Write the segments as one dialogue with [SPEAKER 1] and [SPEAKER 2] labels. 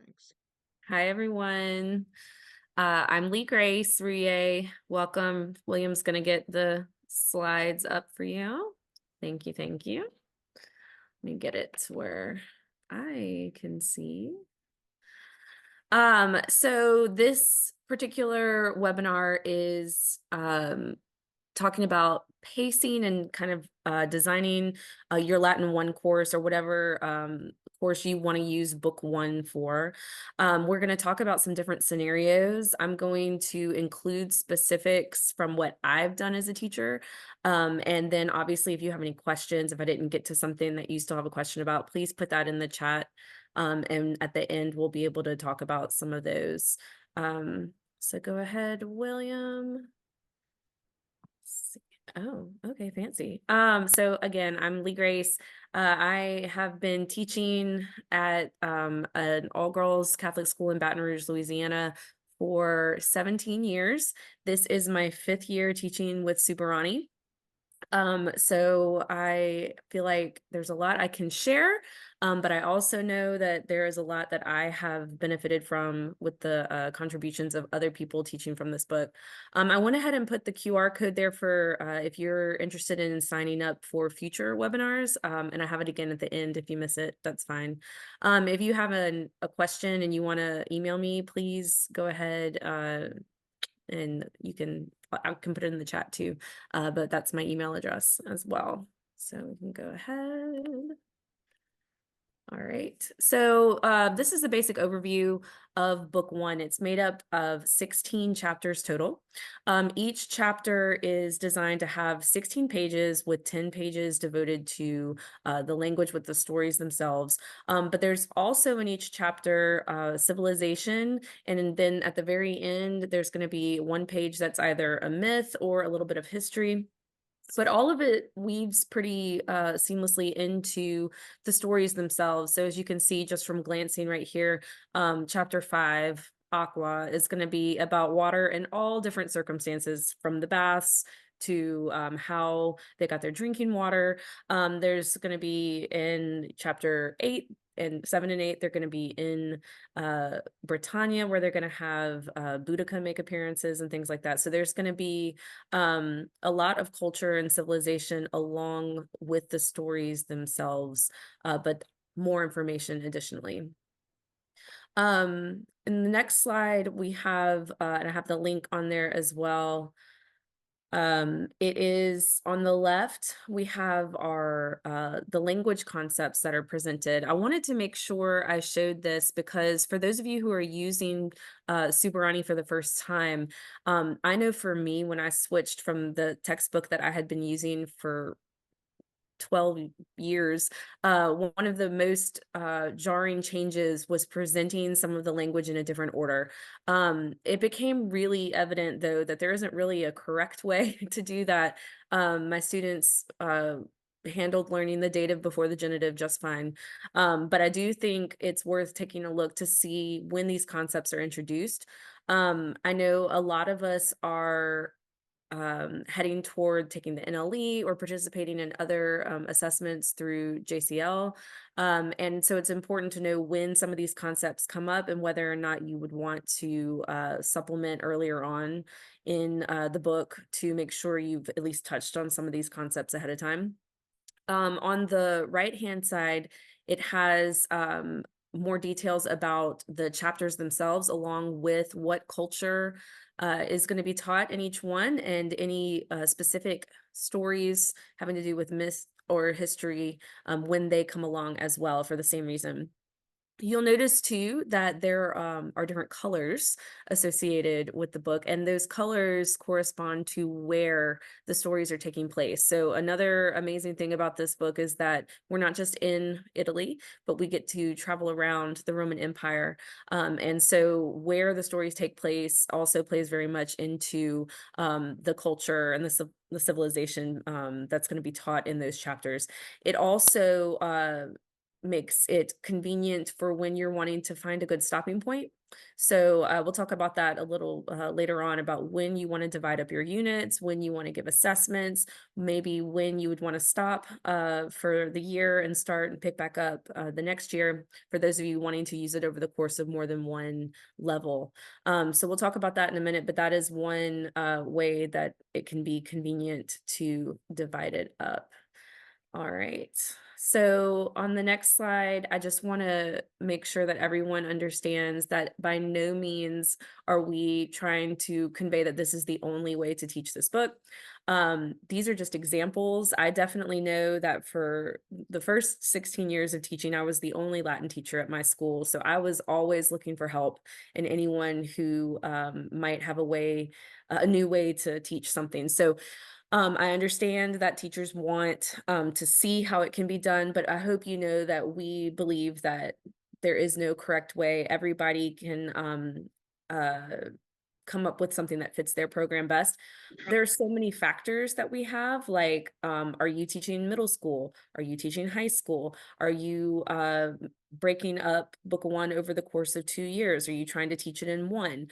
[SPEAKER 1] Thanks.
[SPEAKER 2] Hi, everyone. I'm Lee Grace Rie. Welcome. William's going to get the slides up for you. Thank you. Thank you. Let me get it to where I can see. So this particular webinar is talking about pacing and kind of designing your Latin 1 course or whatever course you want to use book 1 for. We're going to talk about some different scenarios. I'm going to include specifics from what I've done as a teacher. And then obviously, if you have any questions, if I didn't get to something that you still have a question about, please put that in the chat. And at the end, we'll be able to talk about some of those. So go ahead, William. Oh, okay, fancy. So again, I'm Lee Grace. I have been teaching at an all-girls Catholic school in Baton Rouge, Louisiana for 17 years. This is my 5th year teaching with Superani. So I feel like there's a lot I can share, but I also know that there is a lot that I have benefited from with the contributions of other people teaching from this book. I went ahead and put the QR code there for if you're interested in signing up for future webinars, and I have it again at the end. If you miss it, that's fine. If you have a question and you want to email me, please go ahead and I can put it in the chat too, but that's my email address as well. So we can go ahead. All right, so this is the basic overview of book 1. It's made up of 16 chapters total. Each chapter is designed to have 16 pages with 10 pages devoted to the language with the stories themselves. But there's also in each chapter civilization, and then at the very end, there's going to be one page that's either a myth or a little bit of history. But all of it weaves pretty seamlessly into the stories themselves. So as you can see, just from glancing right here, chapter 5, Aqua, is going to be about water in all different circumstances, from the baths to how they got their drinking water. There's going to be in chapter 8 and 7 and 8, they're going to be in Britannia, where they're going to have Boudica make appearances and things like that. So there's going to be a lot of culture and civilization along with the stories themselves, but more information additionally. In the next slide, we have, and I have the link on there as well. It is on the left, we have our the language concepts that are presented. I wanted to make sure I showed this because for those of you who are using Superani for the first time, I know for me, when I switched from the textbook that I had been using for 12 years, one of the most jarring changes was presenting some of the language in a different order. It became really evident, though, that there isn't really a correct way to do that. My students handled learning the dative before the genitive just fine. But I do think it's worth taking a look to see when these concepts are introduced. I know a lot of us are heading toward taking the NLE or participating in other assessments through JCL. And so it's important to know when some of these concepts come up and whether or not you would want to supplement earlier on in the book to make sure you've at least touched on some of these concepts ahead of time. On the right-hand side, it has more details about the chapters themselves, along with what culture is going to be taught in each one, and any specific stories having to do with myth or history when they come along as well for the same reason. You'll notice too that there are different colors associated with the book, and those colors correspond to where the stories are taking place. So another amazing thing about this book is that we're not just in Italy, but we get to travel around the Roman Empire. And so where the stories take place also plays very much into the culture and the civilization that's going to be taught in those chapters. It also makes it convenient for when you're wanting to find a good stopping point. So we'll talk about that a little later on about when you want to divide up your units, when you want to give assessments, maybe when you would want to stop for the year and start and pick back up the next year for those of you wanting to use it over the course of more than one level. So we'll talk about that in a minute, but that is one way that it can be convenient to divide it up. All right. So on the next slide, I just want to make sure that everyone understands that by no means are we trying to convey that this is the only way to teach this book. These are just examples. I definitely know that for the first 16 years of teaching, I was the only Latin teacher at my school. So I was always looking for help in anyone who might have a new way to teach something. So I understand that teachers want to see how it can be done, but I hope you know that we believe that there is no correct way. Everybody can come up with something that fits their program best. There are so many factors that we have, like, are you teaching middle school? Are you teaching high school? Are you breaking up book one over the course of 2 years? Are you trying to teach it in one?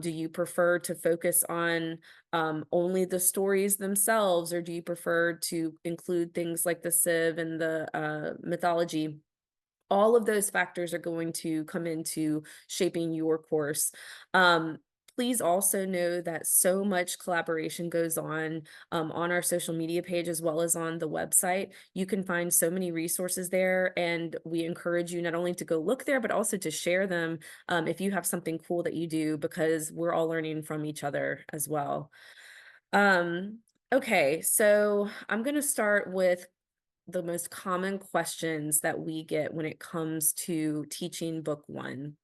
[SPEAKER 2] Do you prefer to focus on only the stories themselves, or do you prefer to include things like the civ and the mythology? All of those factors are going to come into shaping your course. Um, Please also know that so much collaboration goes on our social media page as well as on the website. You can find so many resources there, and we encourage you not only to go look there, but also to share them if you have something cool that you do, because we're all learning from each other as well. Um, okay, so I'm going to start with the most common questions that we get when it comes to teaching book one.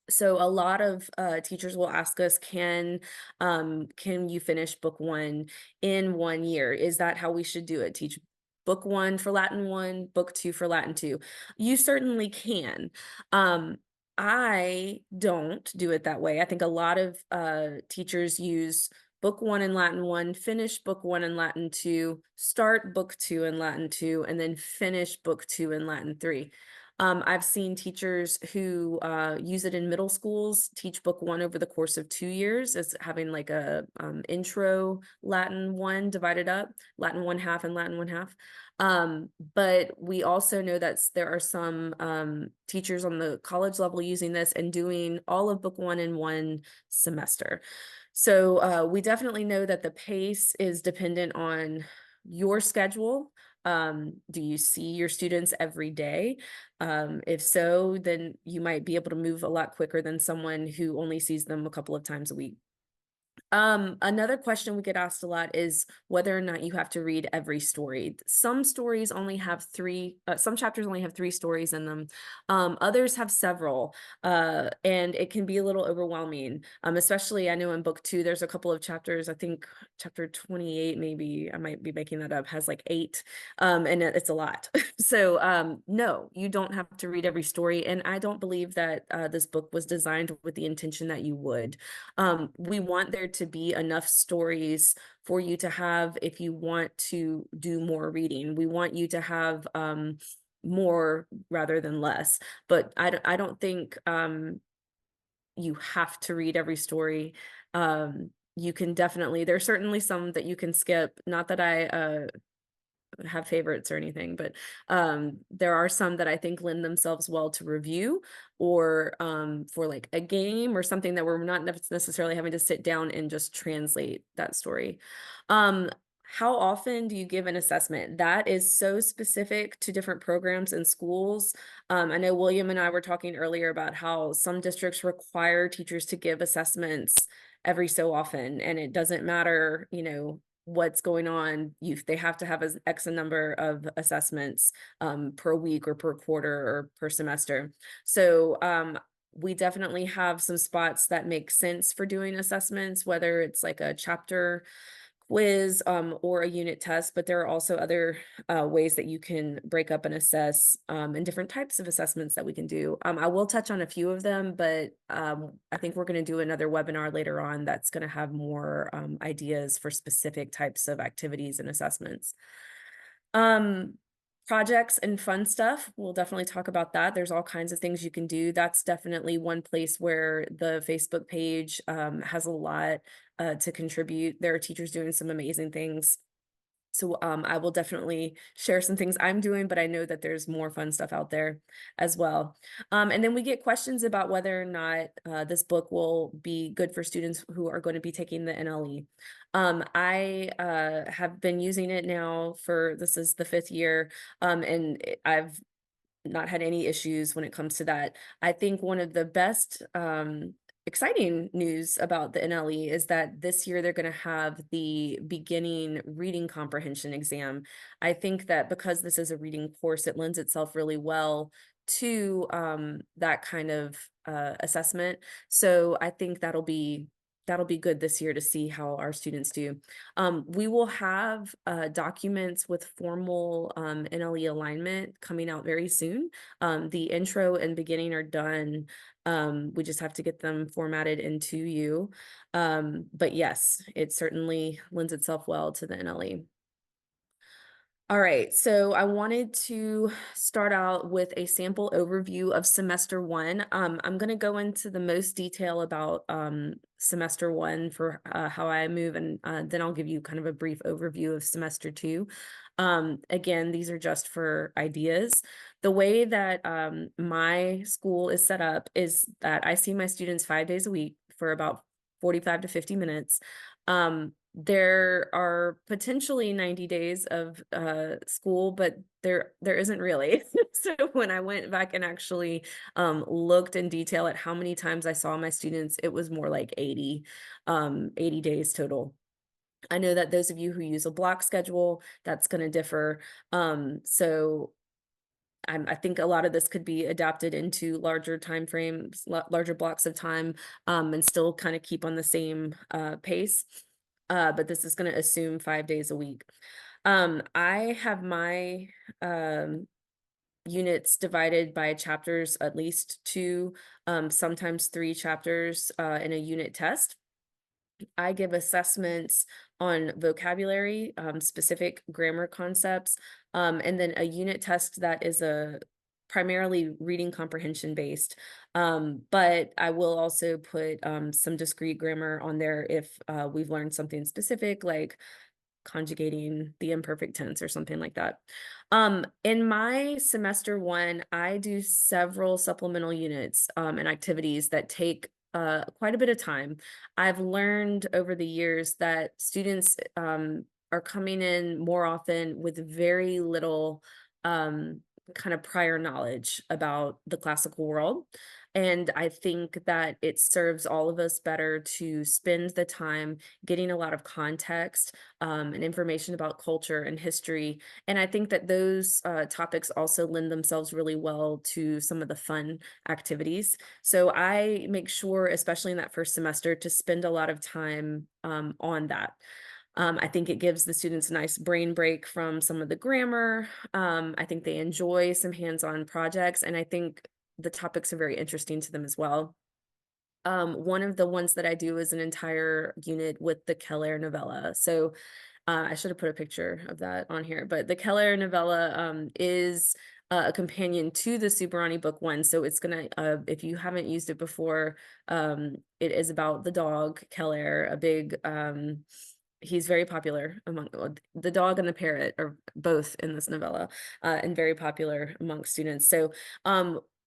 [SPEAKER 2] So a lot of teachers will ask us, can you finish book one in 1 year? Is that how we should do it? Teach book one for Latin one, book two for Latin two. You certainly can. Um, I don't do it that way. I think a lot of teachers use book one in Latin one, finish book one in Latin two, start book two in Latin two, and then finish book two in Latin three. I've seen teachers who use it in middle schools, teach book one over the course of 2 years as having like a intro Latin one divided up, Latin one half and Latin one half. But we also know that there are some teachers on the college level using this and doing all of book one in one semester. So we definitely know that the pace is dependent on your schedule. Do you see your students every day? If so, then you might be able to move a lot quicker than someone who only sees them a couple of times a week. Another question we get asked a lot is whether or not you have to read every story. Some stories only have some chapters only have 3 stories in them. Others have several, and it can be a little overwhelming. Especially I know in book two, there's a couple of chapters, I think chapter 28, maybe I might be making that up, has like 8, and it's a lot. So no, you don't have to read every story. And I don't believe that this book was designed with the intention that you would. We want there to be enough stories for you to have if you want to do more reading. We want you to have more rather than less. But I don't think you have to read every story. You can definitely, there's certainly some that you can skip. Not that I have favorites or anything, but there are some that I think lend themselves well to review, or for like a game or something that we're not necessarily having to sit down and just translate that story. Um, how often do you give an assessment? That is so specific to different programs and schools. I know William and I were talking earlier about how some districts require teachers to give assessments every so often, and it doesn't matter, what's going on. They have to have an X number of assessments per week or per quarter or per semester. So we definitely have some spots that make sense for doing assessments, whether it's like a chapter quiz or a unit test, but there are also other ways that you can break up and assess, and different types of assessments that we can do. I will touch on a few of them, but I think we're going to do another webinar later on that's going to have more ideas for specific types of activities and assessments. Um, Projects and fun stuff, we'll definitely talk about that. There's all kinds of things you can do. That's definitely one place where the Facebook page has a lot to contribute. There are teachers doing some amazing things. So I will definitely share some things I'm doing, but I know that there's more fun stuff out there as well. And then we get questions about whether or not this book will be good for students who are going to be taking the NLE. I have been using it now for, this is the 5th year, and I've not had any issues when it comes to that. I think one of the best exciting news about the NLE is that this year they're going to have the beginning reading comprehension exam. I think that because this is a reading course, it lends itself really well to that kind of assessment. So I think that'll be good this year to see how our students do. We will have documents with formal NLE alignment coming out very soon. The intro and beginning are done. We just have to get them formatted into you. But yes, it certainly lends itself well to the NLE. All right, so I wanted to start out with a sample overview of semester 1. I'm going to go into the most detail about semester 1 for how I move, and then I'll give you kind of a brief overview of semester 2. Again, these are just for ideas. The way that my school is set up is that I see my students 5 days a week for about 45 to 50 minutes. There are potentially 90 days of school, but there isn't really. So when I went back and actually looked in detail at how many times I saw my students, it was more like 80 days total. I know that those of you who use a block schedule, that's going to differ. So I think a lot of this could be adapted into larger time frames, larger blocks of time, and still kind of keep on the same pace. But this is going to assume 5 days a week. I have my units divided by chapters, at least 2, sometimes 3 chapters in a unit test. I give assessments on vocabulary, specific grammar concepts, and then a unit test that is a primarily reading comprehension based. But I will also put some discrete grammar on there if we've learned something specific, like conjugating the imperfect tense or something like that. In my semester 1, I do several supplemental units and activities that take quite a bit of time. I've learned over the years that students are coming in more often with very little kind of prior knowledge about the classical world. And I think that it serves all of us better to spend the time getting a lot of context and information about culture and history. And I think that those topics also lend themselves really well to some of the fun activities. So I make sure, especially in that first semester, to spend a lot of time on that. I think it gives the students a nice brain break from some of the grammar. I think they enjoy some hands-on projects, and I think the topics are very interesting to them as well. One of the ones that I do is an entire unit with the Keller novella. So I should have put a picture of that on here, but the Keller novella is a companion to the Subarani book 1. So it's gonna, if you haven't used it before, it is about the dog Keller, a big he's very popular among the dog and the parrot are both in this novella and very popular among students. So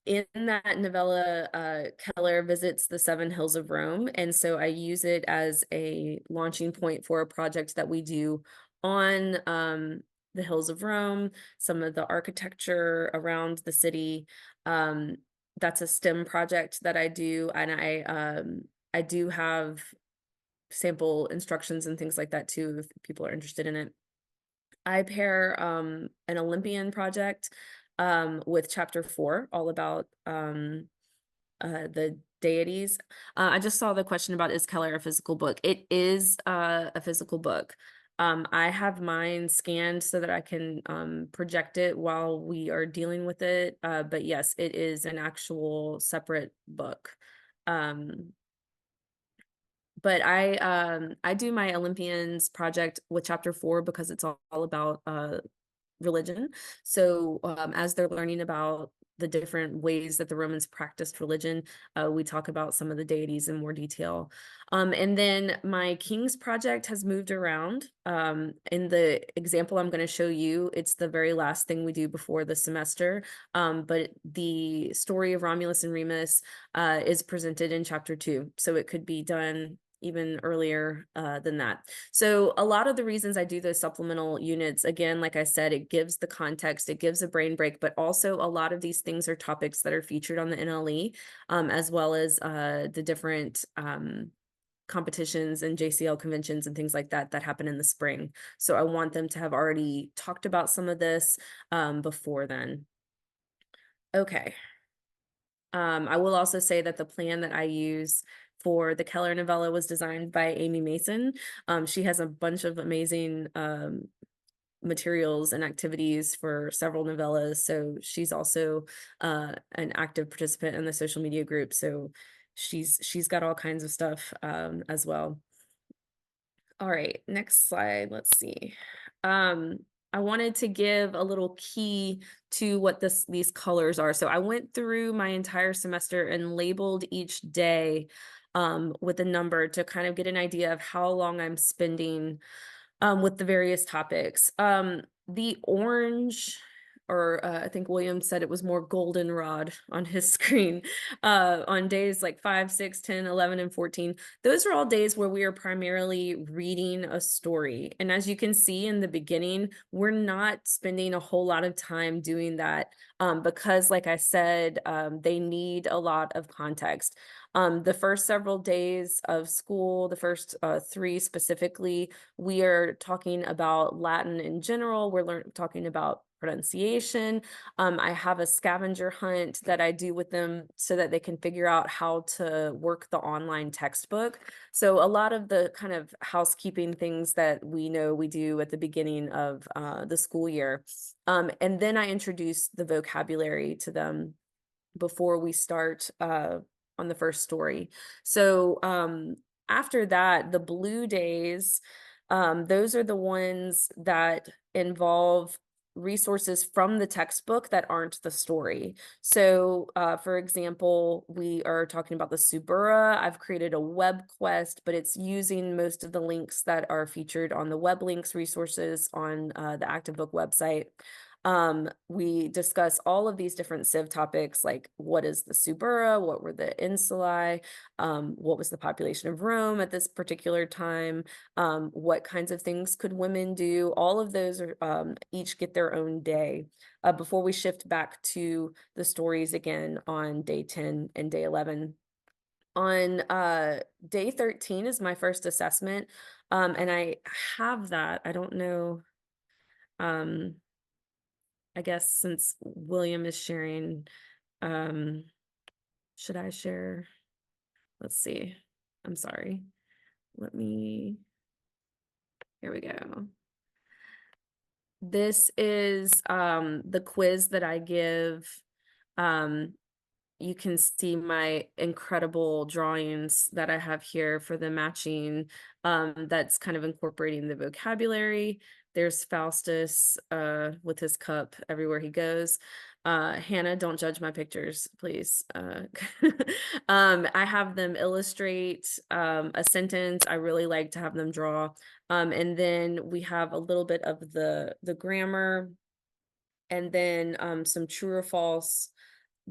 [SPEAKER 2] in that novella, Keller visits the 7 hills of Rome. And so I use it as a launching point for a project that we do on the hills of Rome, some of the architecture around the city. That's a STEM project that I do. And I do have sample instructions and things like that too, if people are interested in it. I pair an Olympian project with chapter 4, all about the deities. I just saw the question about, is Keller a physical book? It is a physical book. I have mine scanned so that I can project it while we are dealing with it. But yes, it is an actual separate book. But I do my Olympians project with chapter 4 because it's all about religion. So as they're learning about the different ways that the Romans practiced religion, we talk about some of the deities in more detail. And then my King's project has moved around. In the example I'm going to show you, it's the very last thing we do before the semester. But the story of Romulus and Remus is presented in chapter 2. So it could be done even earlier than that. So a lot of the reasons I do those supplemental units, again, like I said, it gives the context, it gives a brain break, but also a lot of these things are topics that are featured on the NLE, as well as the different competitions and JCL conventions and things like that that happen in the spring. So I want them to have already talked about some of this before then. Okay. I will also say that the plan that I use for the Keller novella was designed by Amy Mason. She has a bunch of amazing materials and activities for several novellas. So she's also an active participant in the social media group. So she's got all kinds of stuff as well. All right, next slide. Let's see. I wanted to give a little key to what these colors are. So I went through my entire semester and labeled each day with a number to kind of get an idea of how long I'm spending with the various topics. The orange, or I think William said it was more goldenrod on his screen, on days like 5, 6, 10, 11, and 14. Those are all days where we are primarily reading a story. And as you can see in the beginning, we're not spending a whole lot of time doing that because, like I said, they need a lot of context. The first several days of school, the first 3 specifically, we are talking about Latin in general. We're talking about pronunciation. I have a scavenger hunt that I do with them so that they can figure out how to work the online textbook. So a lot of the kind of housekeeping things that we know we do at the beginning of the school year. And then I introduce the vocabulary to them before we start on the first story. So after that, the blue days, those are the ones that involve resources from the textbook that aren't the story. So for example, we are talking about the Subura. I've created a web quest, but it's using most of the links that are featured on the web links resources on the Active Book website. We discuss all of these different civ topics, like what is the Subura, what were the insulae, what was the population of Rome at this particular time, what kinds of things could women do. All of those are each get their own day before we shift back to the stories again on day 10 and day 11. On day 13 is my first assessment, and I have that. I don't know. I guess since William is sharing, should I share? Let's see. I'm sorry. Here we go. This is the quiz that I give. You can see my incredible drawings that I have here for the matching, that's kind of incorporating the vocabulary. There's Faustus with his cup everywhere he goes. Hannah, don't judge my pictures, please. I have them illustrate a sentence. I really like to have them draw. And then we have a little bit of the grammar, and then some true or false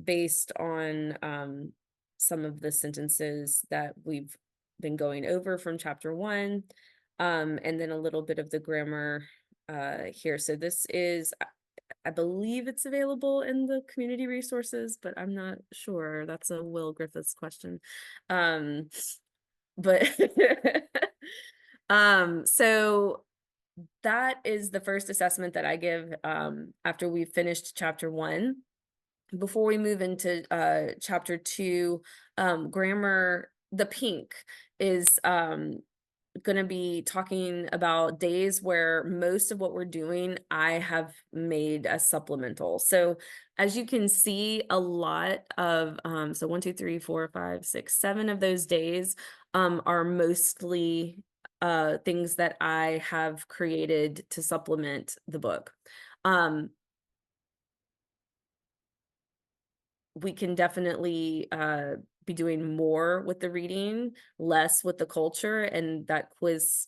[SPEAKER 2] based on some of the sentences that we've been going over from chapter 1, and then a little bit of the grammar here. So this is, I believe it's available in the community resources, but I'm not sure. That's a Will Griffiths question. But so that is the first assessment that I give after we've finished chapter 1. Before we move into chapter 2, grammar, the pink is going to be talking about days where most of what we're doing I have made as supplemental. So as you can see, a lot of so 1, 2, 3, 4, 5, 6, 7 of those days are mostly things that I have created to supplement the book. We can definitely be doing more with the reading, less with the culture, and that quiz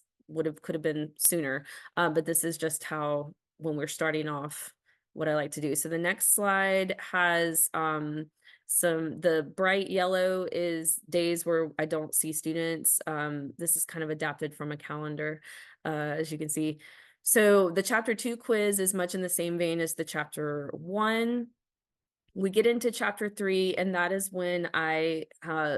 [SPEAKER 2] could have been sooner. But this is just how, when we're starting off, what I like to do. So the next slide has the bright yellow is days where I don't see students. This is kind of adapted from a calendar, as you can see. So the chapter 2 quiz is much in the same vein as the chapter 1. We get into chapter 3, and that is when I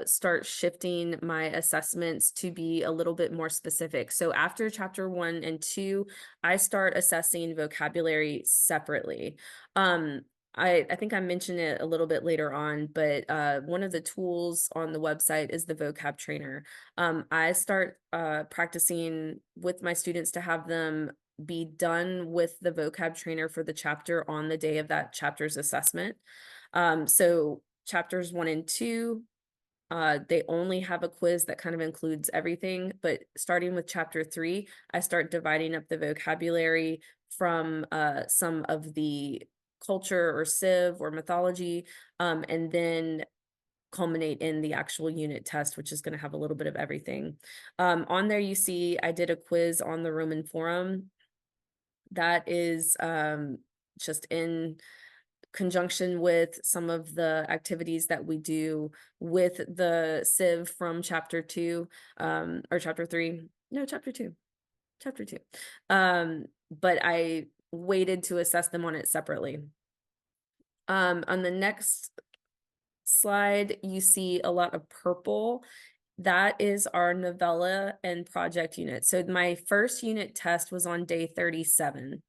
[SPEAKER 2] start shifting my assessments to be a little bit more specific. So after chapter 1 and 2, I start assessing vocabulary separately. Um, I think I mentioned it a little bit later on, but one of the tools on the website is the vocab trainer. I start practicing with my students to have them be done with the vocab trainer for the chapter on the day of that chapter's assessment. So chapters 1 and 2, they only have a quiz that kind of includes everything, but starting with chapter 3, I start dividing up the vocabulary from some of the culture or civ or mythology, and then culminate in the actual unit test, which is going to have a little bit of everything. On there, you see I did a quiz on the Roman Forum. That is just in conjunction with some of the activities that we do with the civ from chapter 2, or chapter 3. No, chapter 2. But I waited to assess them on it separately. On the next slide, you see a lot of purple. That is our novella and project unit. So my first unit test was on day 37.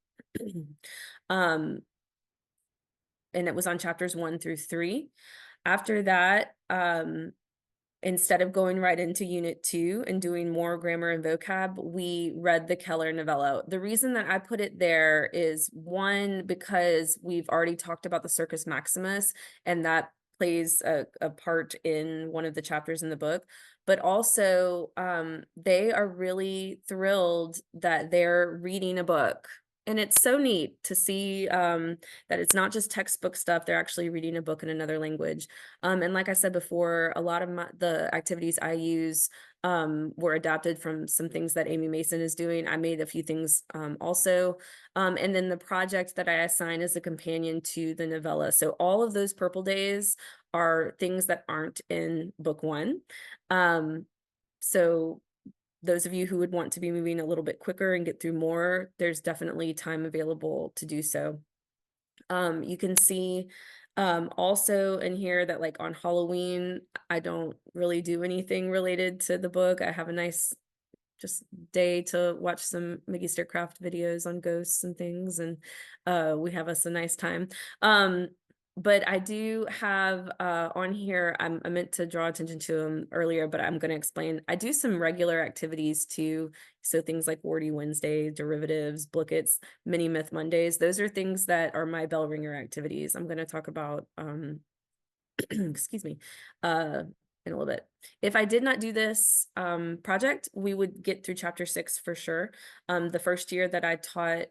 [SPEAKER 2] um, and it was on chapters 1 through 3. After that, instead of going right into unit 2 and doing more grammar and vocab, we read the Keller novella. The reason that I put it there is, one, because we've already talked about the Circus Maximus, and that plays a part in one of the chapters in the book. But also, they are really thrilled that they're reading a book. And it's so neat to see that it's not just textbook stuff. They're actually reading a book in another language. And like I said before, a lot of the activities I use were adapted from some things that Amy Mason is doing. I made a few things also. And then the project that I assign is a companion to the novella. So all of those purple days are things that aren't in book 1. So those of you who would want to be moving a little bit quicker and get through more, there's definitely time available to do so. You can see also in here that, like, on Halloween, I don't really do anything related to the book. I have a nice just day to watch some Mickey Staircraft videos on ghosts and things, and we have us a nice time. But I do have on here, I meant to draw attention to them earlier, but I'm going to explain. I do some regular activities too. So things like Wordy Wednesday, derivatives, Blickets, Mini Myth Mondays. Those are things that are my bell ringer activities. I'm going to talk about, excuse me, in a little bit. If I did not do this project, we would get through chapter 6 for sure. The first year that I taught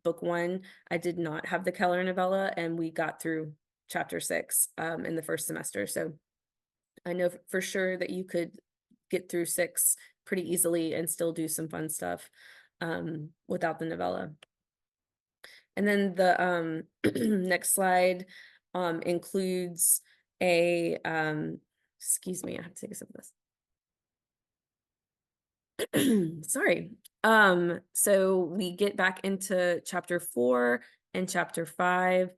[SPEAKER 2] book 1, I did not have the Keller novella, and we got through chapter 6 in the first semester. So I know for sure that you could get through 6 pretty easily and still do some fun stuff without the novella. And then the next slide includes a excuse me, I have to take a sip of this. Sorry. So we get back into chapter 4 and chapter 5.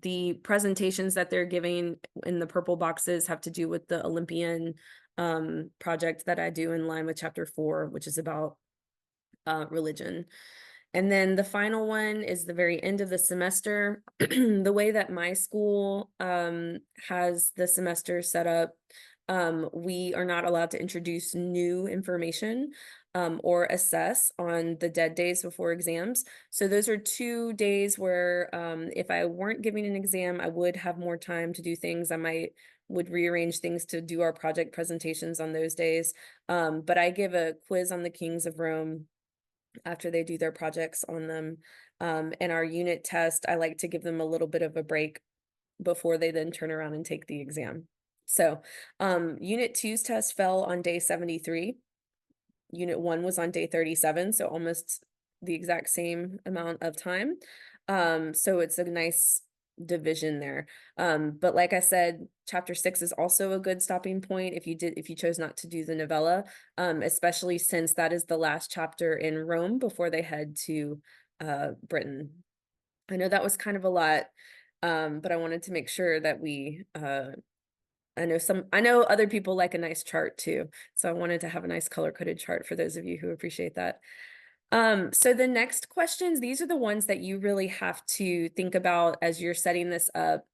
[SPEAKER 2] The presentations that they're giving in the purple boxes have to do with the Olympian project that I do in line with chapter 4, which is about religion. And then the final one is the very end of the semester. The way that my school has the semester set up, we are not allowed to introduce new information or assess on the dead days before exams. So those are 2 days where if I weren't giving an exam, I would have more time to do things. I would rearrange things to do our project presentations on those days. But I give a quiz on the Kings of Rome after they do their projects on them. And our unit test, I like to give them a little bit of a break before they then turn around and take the exam. So, Unit two's test fell on day 73. Unit 1 was on day 37, so almost the exact same amount of time. So it's a nice division there. But like I said, chapter 6 is also a good stopping point if you chose not to do the novella, especially since that is the last chapter in Rome before they head to Britain. I know that was kind of a lot, but I wanted to make sure that I know other people like a nice chart too, so I wanted to have a nice color-coded chart for those of you who appreciate that. So the next questions, these are the ones that you really have to think about as you're setting this up.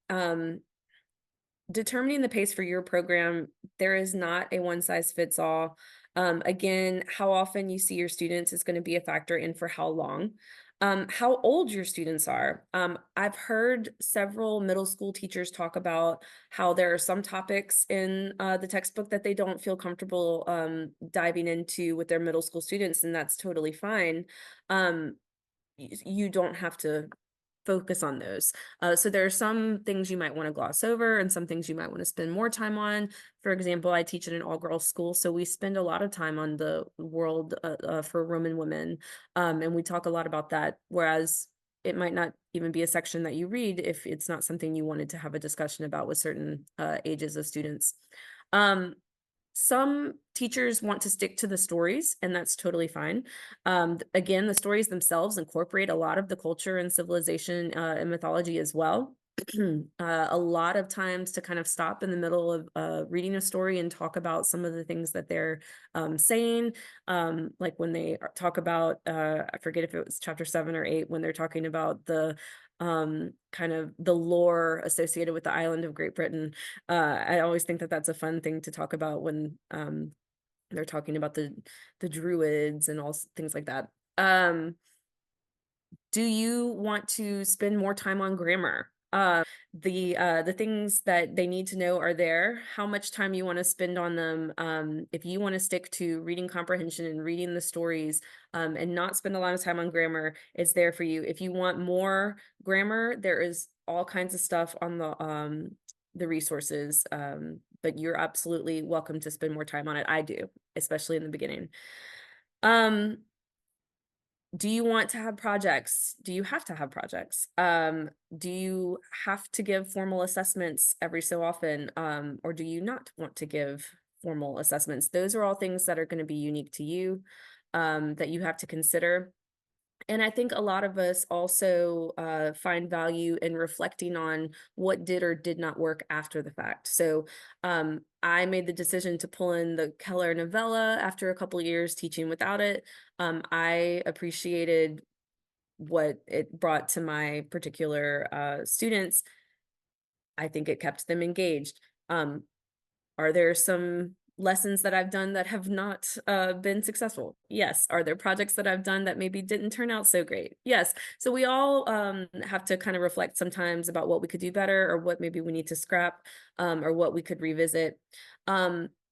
[SPEAKER 2] Determining the pace for your program, there is not a one size fits all. Again, how often you see your students is going to be a factor in for how long. How old your students are. I've heard several middle school teachers talk about how there are some topics in the textbook that they don't feel comfortable diving into with their middle school students, and that's totally fine. You don't have to focus on those. So there are some things you might want to gloss over and some things you might want to spend more time on. For example, I teach in an all-girls school, so we spend a lot of time on the world for Roman women, and we talk a lot about that, whereas it might not even be a section that you read if it's not something you wanted to have a discussion about with certain ages of students. Some teachers want to stick to the stories, and that's totally fine. Again, the stories themselves incorporate a lot of the culture and civilization and mythology as well. A lot of times to kind of stop in the middle of reading a story and talk about some of the things that they're saying. Like when they talk about, I forget if it was chapter 7 or 8, when they're talking about the kind of the lore associated with the island of Great Britain. I always think that that's a fun thing to talk about when they're talking about the druids and all things like that. Do you want to spend more time on grammar? The things that they need to know are there. How much time you want to spend on them. If you want to stick to reading comprehension and reading the stories, and not spend a lot of time on grammar, it's there for you. If you want more grammar, there is all kinds of stuff on the resources. But you're absolutely welcome to spend more time on it. I do, especially in the beginning. Do you want to have projects? Do you have to have projects? Do you have to give formal assessments every so often? Or do you not want to give formal assessments? Those are all things that are going to be unique to you, that you have to consider. And I think a lot of us also find value in reflecting on what did or did not work after the fact. So I made the decision to pull in the Keller novella after a couple years teaching without it. I appreciated what it brought to my particular students. I think it kept them engaged. Are there some lessons that I've done that have not been successful? Yes. Are there projects that I've done that maybe didn't turn out so great? Yes. So we all have to kind of reflect sometimes about what we could do better, or what maybe we need to scrap, or what we could revisit.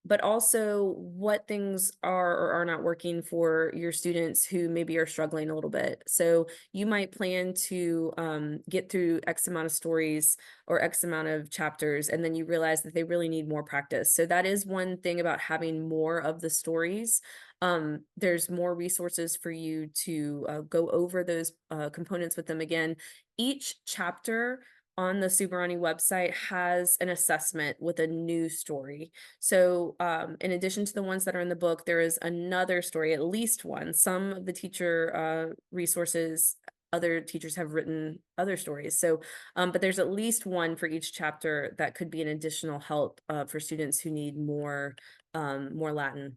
[SPEAKER 2] But also what things are or are not working for your students who maybe are struggling a little bit. So you might plan to get through X amount of stories or X amount of chapters, and then you realize that they really need more practice. So that is one thing about having more of the stories. There's more resources for you to go over those components with them again. Each chapter on the Subarani website has an assessment with a new story. So in addition to the ones that are in the book, there is another story, at least one. Some of the teacher resources, other teachers have written other stories. So, but there's at least one for each chapter that could be an additional help for students who need more Latin.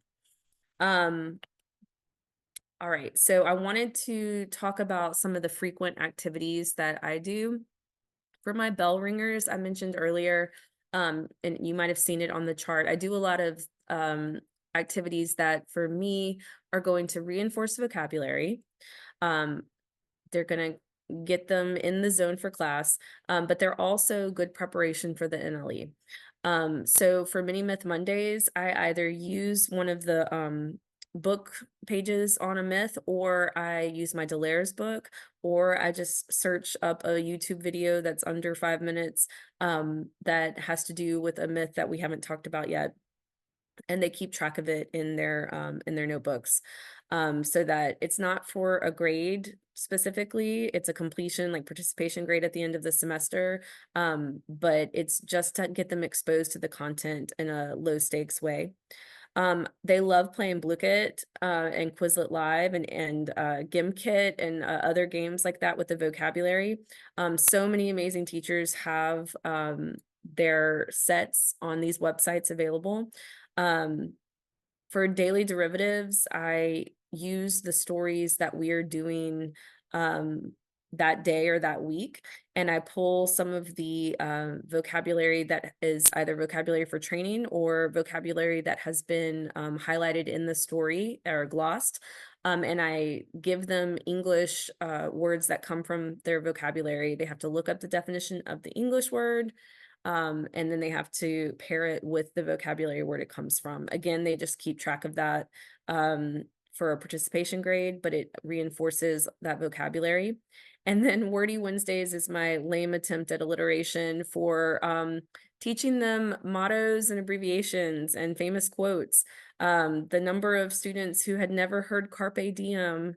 [SPEAKER 2] All right, so I wanted to talk about some of the frequent activities that I do. For my bell ringers, I mentioned earlier, and you might have seen it on the chart, I do a lot of activities that for me are going to reinforce vocabulary. They're going to get them in the zone for class, but they're also good preparation for the NLE. So for Mini Myth Mondays, I either use one of the book pages on a myth, or I use my Delaire's book, or I just search up a YouTube video that's under 5 minutes that has to do with a myth that we haven't talked about yet, and they keep track of it in their notebooks, so that it's not for a grade specifically. It's a completion, like participation grade at the end of the semester, but it's just to get them exposed to the content in a low stakes way. They love playing Blooket and Quizlet Live and Gimkit and other games like that with the vocabulary. So many amazing teachers have their sets on these websites available. Um, for daily derivatives, I use the stories that we're doing um, that day or that week, and I pull some of the vocabulary that is either vocabulary for training or vocabulary that has been highlighted in the story or glossed. And I give them English words that come from their vocabulary. They have to look up the definition of the English word, and then they have to pair it with the vocabulary word it comes from. Again, they just keep track of that for a participation grade, but it reinforces that vocabulary. And then Wordy Wednesdays is my lame attempt at alliteration for teaching them mottos and abbreviations and famous quotes. The number of students who had never heard Carpe Diem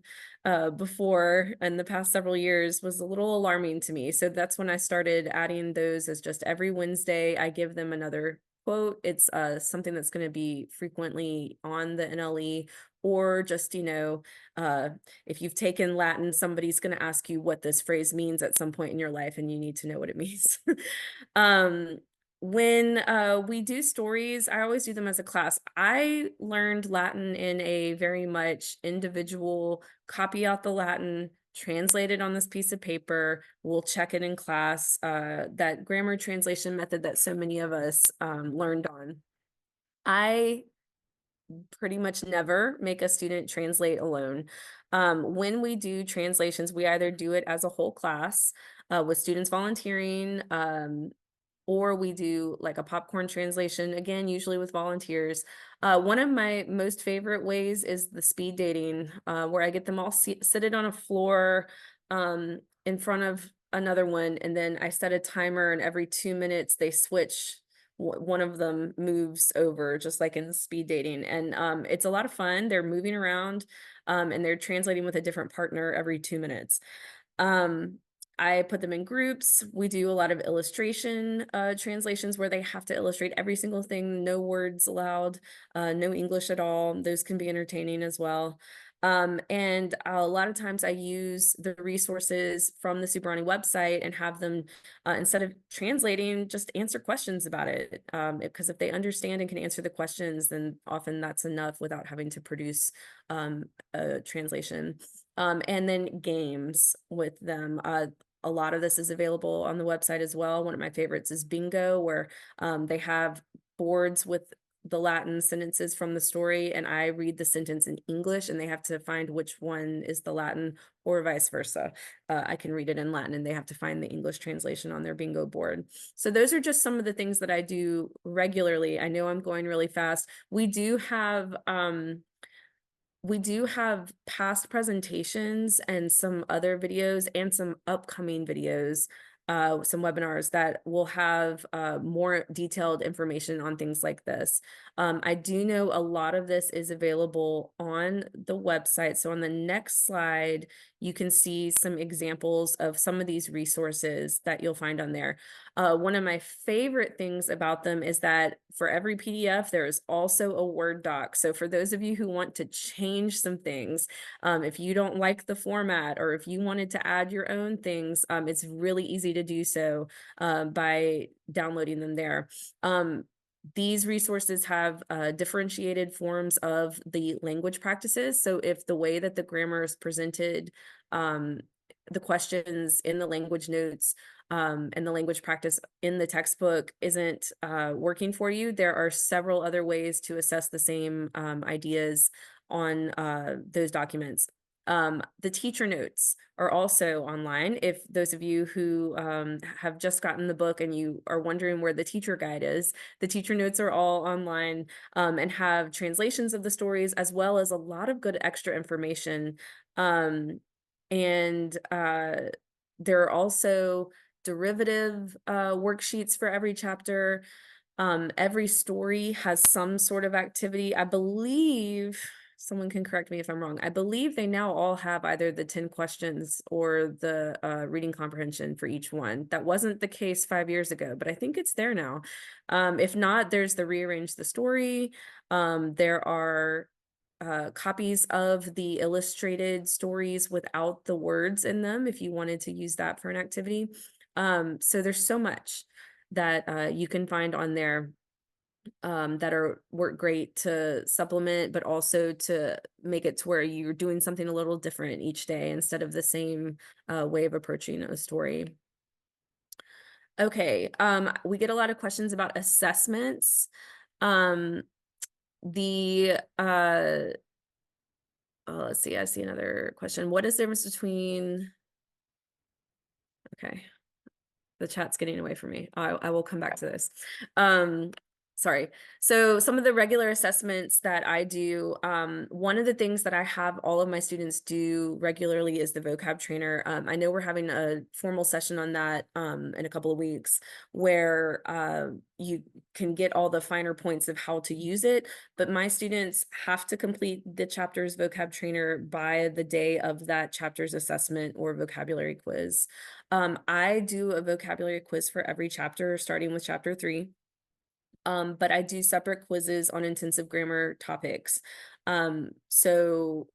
[SPEAKER 2] before in the past several years was a little alarming to me. So that's when I started adding those as just every Wednesday, I give them another quote. It's something that's going to be frequently on the NLE, or just, if you've taken Latin, somebody's going to ask you what this phrase means at some point in your life, and you need to know what it means. um, when we do stories, I always do them as a class. I learned Latin in a very much individual, copy out the Latin, translate it on this piece of paper, we'll check it in class, that grammar translation method that so many of us learned on. I pretty much never make a student translate alone. When we do translations, we either do it as a whole class with students volunteering, or we do like a popcorn translation, again, usually with volunteers. One of my most favorite ways is the speed dating, where I get them all seated on a floor in front of another one, and then I set a timer, and every 2 minutes they switch. One of them moves over, just like in speed dating, and it's a lot of fun. They're moving around, and they're translating with a different partner every 2 minutes. Um, I put them in groups. We do a lot of illustration translations where they have to illustrate every single thing, no words allowed, no English at all. Those can be entertaining as well. And a lot of times I use the resources from the Subrani website and have them, instead of translating, just answer questions about it. Because if they understand and can answer the questions, then often that's enough without having to produce a translation. And then games with them. A lot of this is available on the website as well. One of my favorites is Bingo, where they have boards with the Latin sentences from the story, and I read the sentence in English, and they have to find which one is the Latin, or vice versa. I can read it in Latin, and they have to find the English translation on their bingo board. So those are just some of the things that I do regularly. I know I'm going really fast. We do have past presentations and some other videos and some upcoming videos, some webinars that will have more detailed information on things like this. I do know a lot of this is available on the website. So on the next slide, you can see some examples of some of these resources that you'll find on there. One of my favorite things about them is that for every PDF, there is also a Word doc. So for those of you who want to change some things, if you don't like the format, or if you wanted to add your own things, it's really easy to do so by downloading them there. These resources have differentiated forms of the language practices. So if the way that the grammar is presented, the questions in the language notes, and the language practice in the textbook isn't working for you, there are several other ways to assess the same ideas on those documents. The teacher notes are also online. If those of you who have just gotten the book and you are wondering where the teacher guide is, the teacher notes are all online and have translations of the stories as well as a lot of good extra information. Um, and there are also derivative worksheets for every chapter. Every story has some sort of activity. I believe, someone can correct me if I'm wrong. I believe they now all have either the 10 questions or the reading comprehension for each one. That wasn't the case 5 years ago, but I think it's there now. If not, there's the rearrange the story. There are copies of the illustrated stories without the words in them if you wanted to use that for an activity. So there's so much that you can find on there that work great to supplement, but also to make it to where you're doing something a little different each day instead of the same way of approaching a story. Okay, we get a lot of questions about assessments. Um, the let's see, I see another question. What is the difference between, okay, the chat's getting away from me. I will come back to this. Um, sorry. So some of the regular assessments that I do, one of the things that I have all of my students do regularly is the vocab trainer. I know we're having a formal session on that in a couple of weeks where you can get all the finer points of how to use it, but my students have to complete the chapter's vocab trainer by the day of that chapter's assessment or vocabulary quiz. I do a vocabulary quiz for every chapter, starting with chapter 3. But I do separate quizzes on intensive grammar topics. So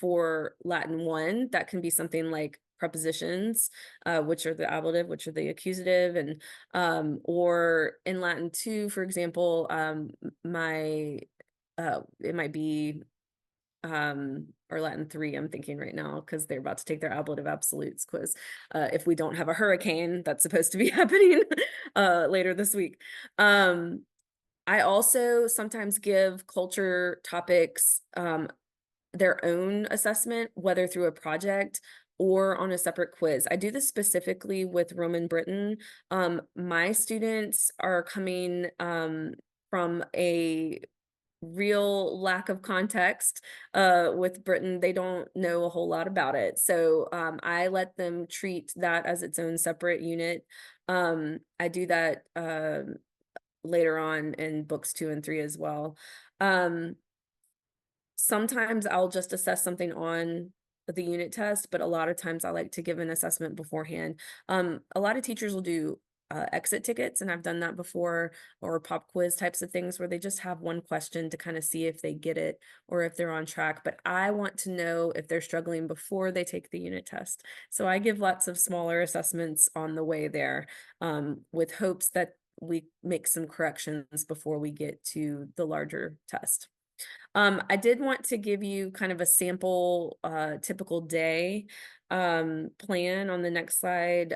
[SPEAKER 2] for Latin 1, that can be something like prepositions, which are the ablative, which are the accusative, and or in Latin 2, for example, my it might be or Latin 3, I'm thinking right now, because they're about to take their ablative absolutes quiz. If we don't have a hurricane that's supposed to be happening later this week. I also sometimes give culture topics their own assessment, whether through a project or on a separate quiz. I do this specifically with Roman Britain. My students are coming from a real lack of context with Britain. They don't know a whole lot about it. So I let them treat that as its own separate unit. I do that later on in books 2 and 3 as well. Sometimes I'll just assess something on the unit test, but a lot of times I like to give an assessment beforehand. A lot of teachers will do exit tickets, and I've done that before, or pop quiz types of things where they just have one question to kind of see if they get it or if they're on track. But I want to know if they're struggling before they take the unit test. So I give lots of smaller assessments on the way there with hopes that we make some corrections before we get to the larger test. I did want to give you kind of a sample typical day plan on the next slide.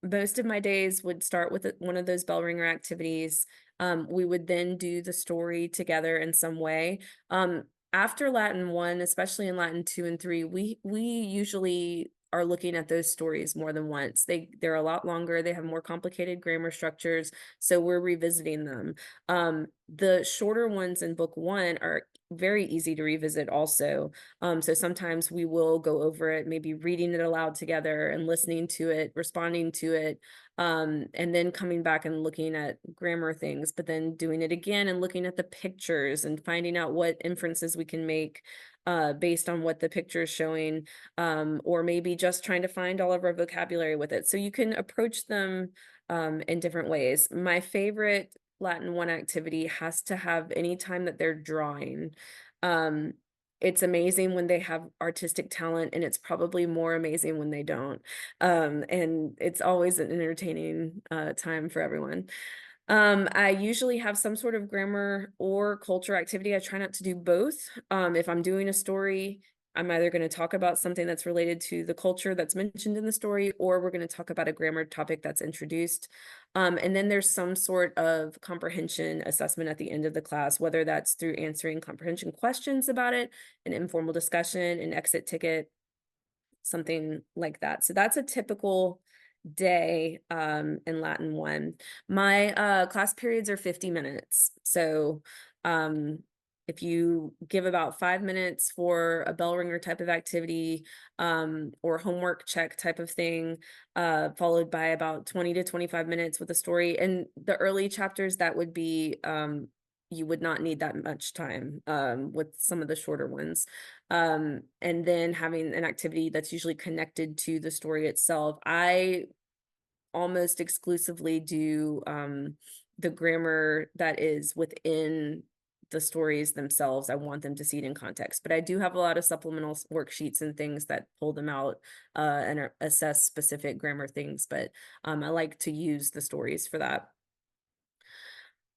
[SPEAKER 2] Most of my days would start with one of those bell ringer activities. We would then do the story together in some way. After Latin 1, especially in Latin 2 and 3, we usually are looking at those stories more than once. They're a lot longer, they have more complicated grammar structures, so we're revisiting them. The shorter ones in book 1 are very easy to revisit also. So sometimes we will go over it, maybe reading it aloud together and listening to it, responding to it, and then coming back and looking at grammar things, but then doing it again and looking at the pictures and finding out what inferences we can make based on what the picture is showing, or maybe just trying to find all of our vocabulary with it. So you can approach them in different ways. My favorite Latin 1 activity has to have any time that they're drawing. Um, it's amazing when they have artistic talent, and it's probably more amazing when they don't. And it's always an entertaining time for everyone. I usually have some sort of grammar or culture activity. I try not to do both. If I'm doing a story, I'm either going to talk about something that's related to the culture that's mentioned in the story, or we're going to talk about a grammar topic that's introduced. And then there's some sort of comprehension assessment at the end of the class, whether that's through answering comprehension questions about it, an informal discussion, an exit ticket, something like that. So that's a typical day in Latin 1. My class periods are 50 minutes. So um if you give about 5 minutes for a bell ringer type of activity or homework check type of thing, followed by about 20 to 25 minutes with a story. And the early chapters, that would be you would not need that much time with some of the shorter ones. And then having an activity that's usually connected to the story itself. I almost exclusively do the grammar that is within the stories themselves. I want them to see it in context, but I do have a lot of supplemental worksheets and things that pull them out and assess specific grammar things, but I like to use the stories for that.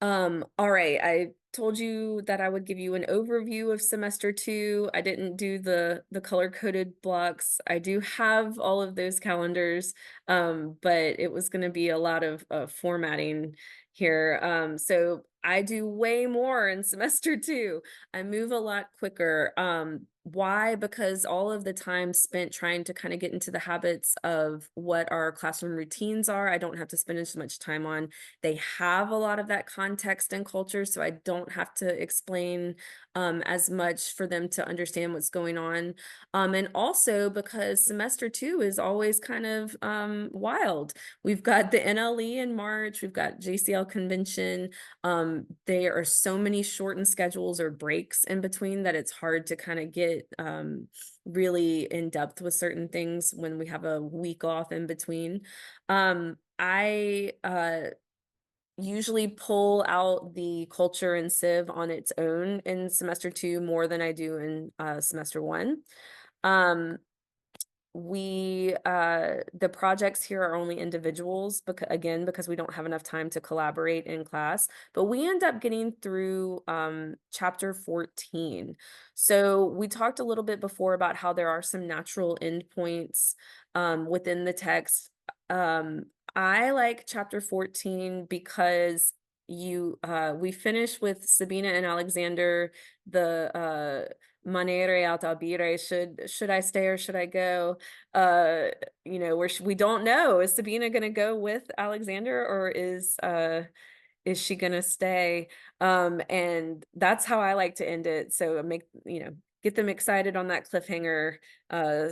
[SPEAKER 2] All right. I told you that I would give you an overview of semester 2. I didn't do the color-coded blocks. I do have all of those calendars, but it was going to be a lot of formatting here. So I do way more in semester 2. I move a lot quicker. Why? Because all of the time spent trying to kind of get into the habits of what our classroom routines are, I don't have to spend as much time on. They have a lot of that context and culture, so I don't have to explain as much for them to understand what's going on. And also because semester 2 is always kind of wild. We've got the NLE in March, we've got JCL convention. There are so many shortened schedules or breaks in between that it's hard to kind of get really in depth with certain things when we have a week off in between. I usually pull out the culture and civ on its own in semester 2 more than I do in semester 1. The projects here are only individuals because we don't have enough time to collaborate in class, but we end up getting through chapter 14. So we talked a little bit before about how there are some natural endpoints within the text. I like chapter 14 because we finish with Sabina and Alexander, the manere ad albire, should I stay or should I go? We don't know. Is Sabina gonna go with Alexander, or is she gonna stay? And that's how I like to end it. So get them excited on that cliffhanger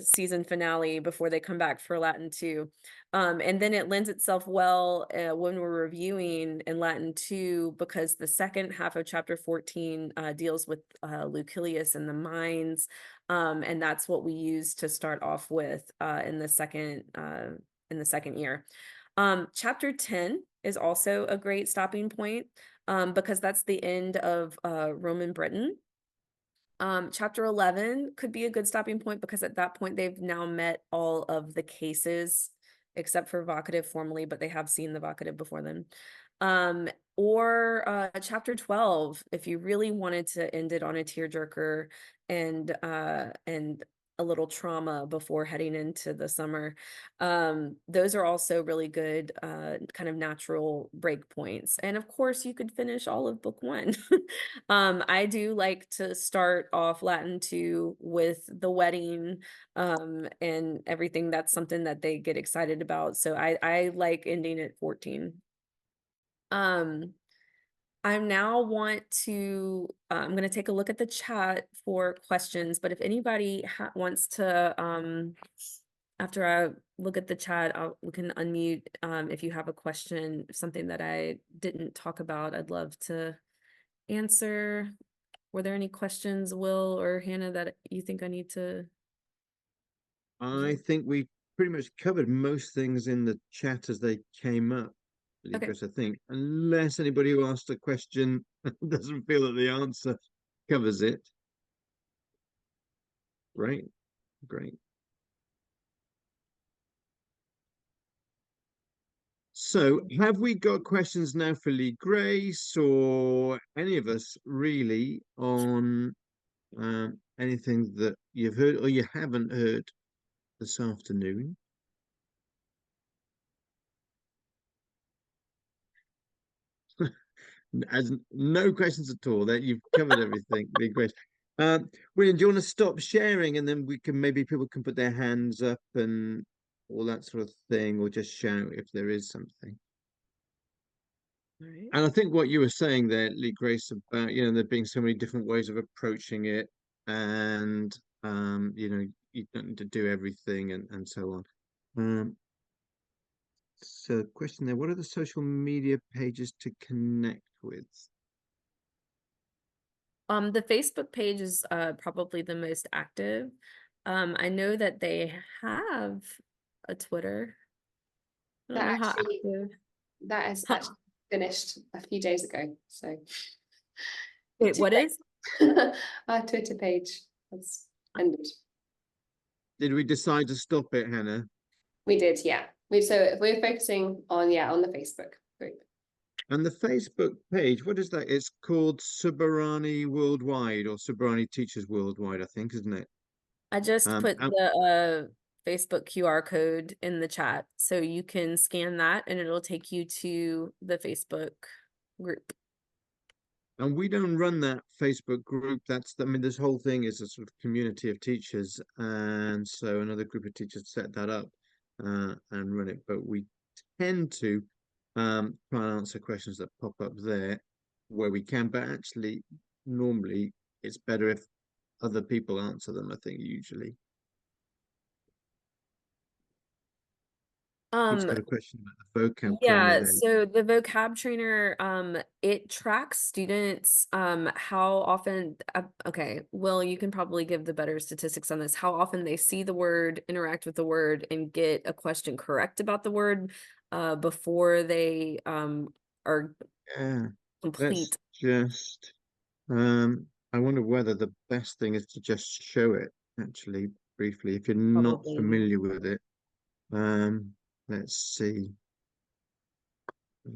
[SPEAKER 2] season finale before they come back for Latin 2. And then it lends itself well when we're reviewing in Latin 2, because the second half of chapter 14 deals with Lucilius and the mines. And that's what we use to start off with in the second year. Chapter 10 is also a great stopping point because that's the end of Roman Britain. Chapter 11 could be a good stopping point because at that point they've now met all of the cases except for vocative formally, but they have seen the vocative before then. Or chapter 12, if you really wanted to end it on a tearjerker and a little trauma before heading into the summer. Those are also really good kind of natural break points. And of course, you could finish all of book 1. I do like to start off Latin 2 with the wedding and everything. That's something that they get excited about. So I like ending at 14. I now want to, I'm going to take a look at the chat for questions, but if anybody wants to, after I look at the chat, we can unmute if you have a question, something that I didn't talk about, I'd love to answer. Were there any questions, Will or Hannah, that you think I need to?
[SPEAKER 1] I think we pretty much covered most things in the chat as they came up,
[SPEAKER 2] Okay.
[SPEAKER 1] Chris, I think, unless anybody who asked a question doesn't feel that the answer covers it. Great, great. So have we got questions now for Lee Grace or any of us really on anything that you've heard or you haven't heard this afternoon? As no questions at all. That you've covered everything. Big question. William, do you want to stop sharing and then we can maybe people can put their hands up and all that sort of thing, or just shout if there is something.
[SPEAKER 2] All right.
[SPEAKER 1] And I think what you were saying there, Lee Grace, about there being so many different ways of approaching it, and you don't need to do everything and so on. So, question there: what are the social media pages to connect with?
[SPEAKER 2] The Facebook page is probably the most active. I know that they have a Twitter. I don't
[SPEAKER 3] That
[SPEAKER 2] know how
[SPEAKER 3] actually
[SPEAKER 2] active.
[SPEAKER 3] that is actually finished a few days ago. So
[SPEAKER 2] Wait, what is?
[SPEAKER 3] our Twitter page has ended.
[SPEAKER 1] Did we decide to stop it, Hannah?
[SPEAKER 3] We did, yeah. We're focusing on on the Facebook group.
[SPEAKER 1] And the Facebook page, what is that? It's called Subarani Worldwide or Subarani Teachers Worldwide, I think, isn't it?
[SPEAKER 2] I just put
[SPEAKER 1] And
[SPEAKER 2] the Facebook QR code in the chat, so you can scan that and it'll take you to the Facebook group.
[SPEAKER 1] And we don't run that Facebook group. I mean, this whole thing is a sort of community of teachers. And so another group of teachers set that up and run it. But we tend to try and answer questions that pop up there where we can. But actually, normally it's better if other people answer them, I think, usually. He's
[SPEAKER 2] Um,
[SPEAKER 1] got a question about the vocab trainer
[SPEAKER 2] Yeah,
[SPEAKER 1] there.
[SPEAKER 2] so the vocab trainer, it tracks students, how often, okay, well, you can probably give the better statistics on this, how often they see the word, interact with the word, and get a question correct about the word, before they, are
[SPEAKER 1] Yeah, let's
[SPEAKER 2] complete.
[SPEAKER 1] just I wonder whether the best thing is to just show it actually briefly if you're not
[SPEAKER 2] Probably.
[SPEAKER 1] familiar with it. Um, let's see. I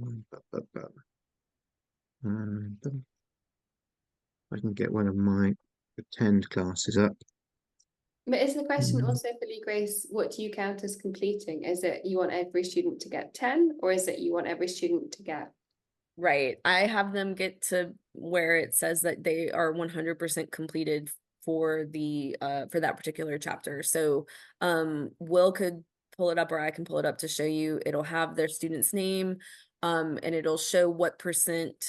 [SPEAKER 1] can get one of my pretend classes up.
[SPEAKER 3] But is the question
[SPEAKER 1] Mm.
[SPEAKER 3] also for Lee Grace, what do you count as completing? Is it you want every student to get 10, or is it you want every student to get?
[SPEAKER 2] Right. I have them get to where it says that they are 100% completed for the for that particular chapter. So Will could pull it up or I can pull it up to show you. It'll have their student's name and it'll show what percent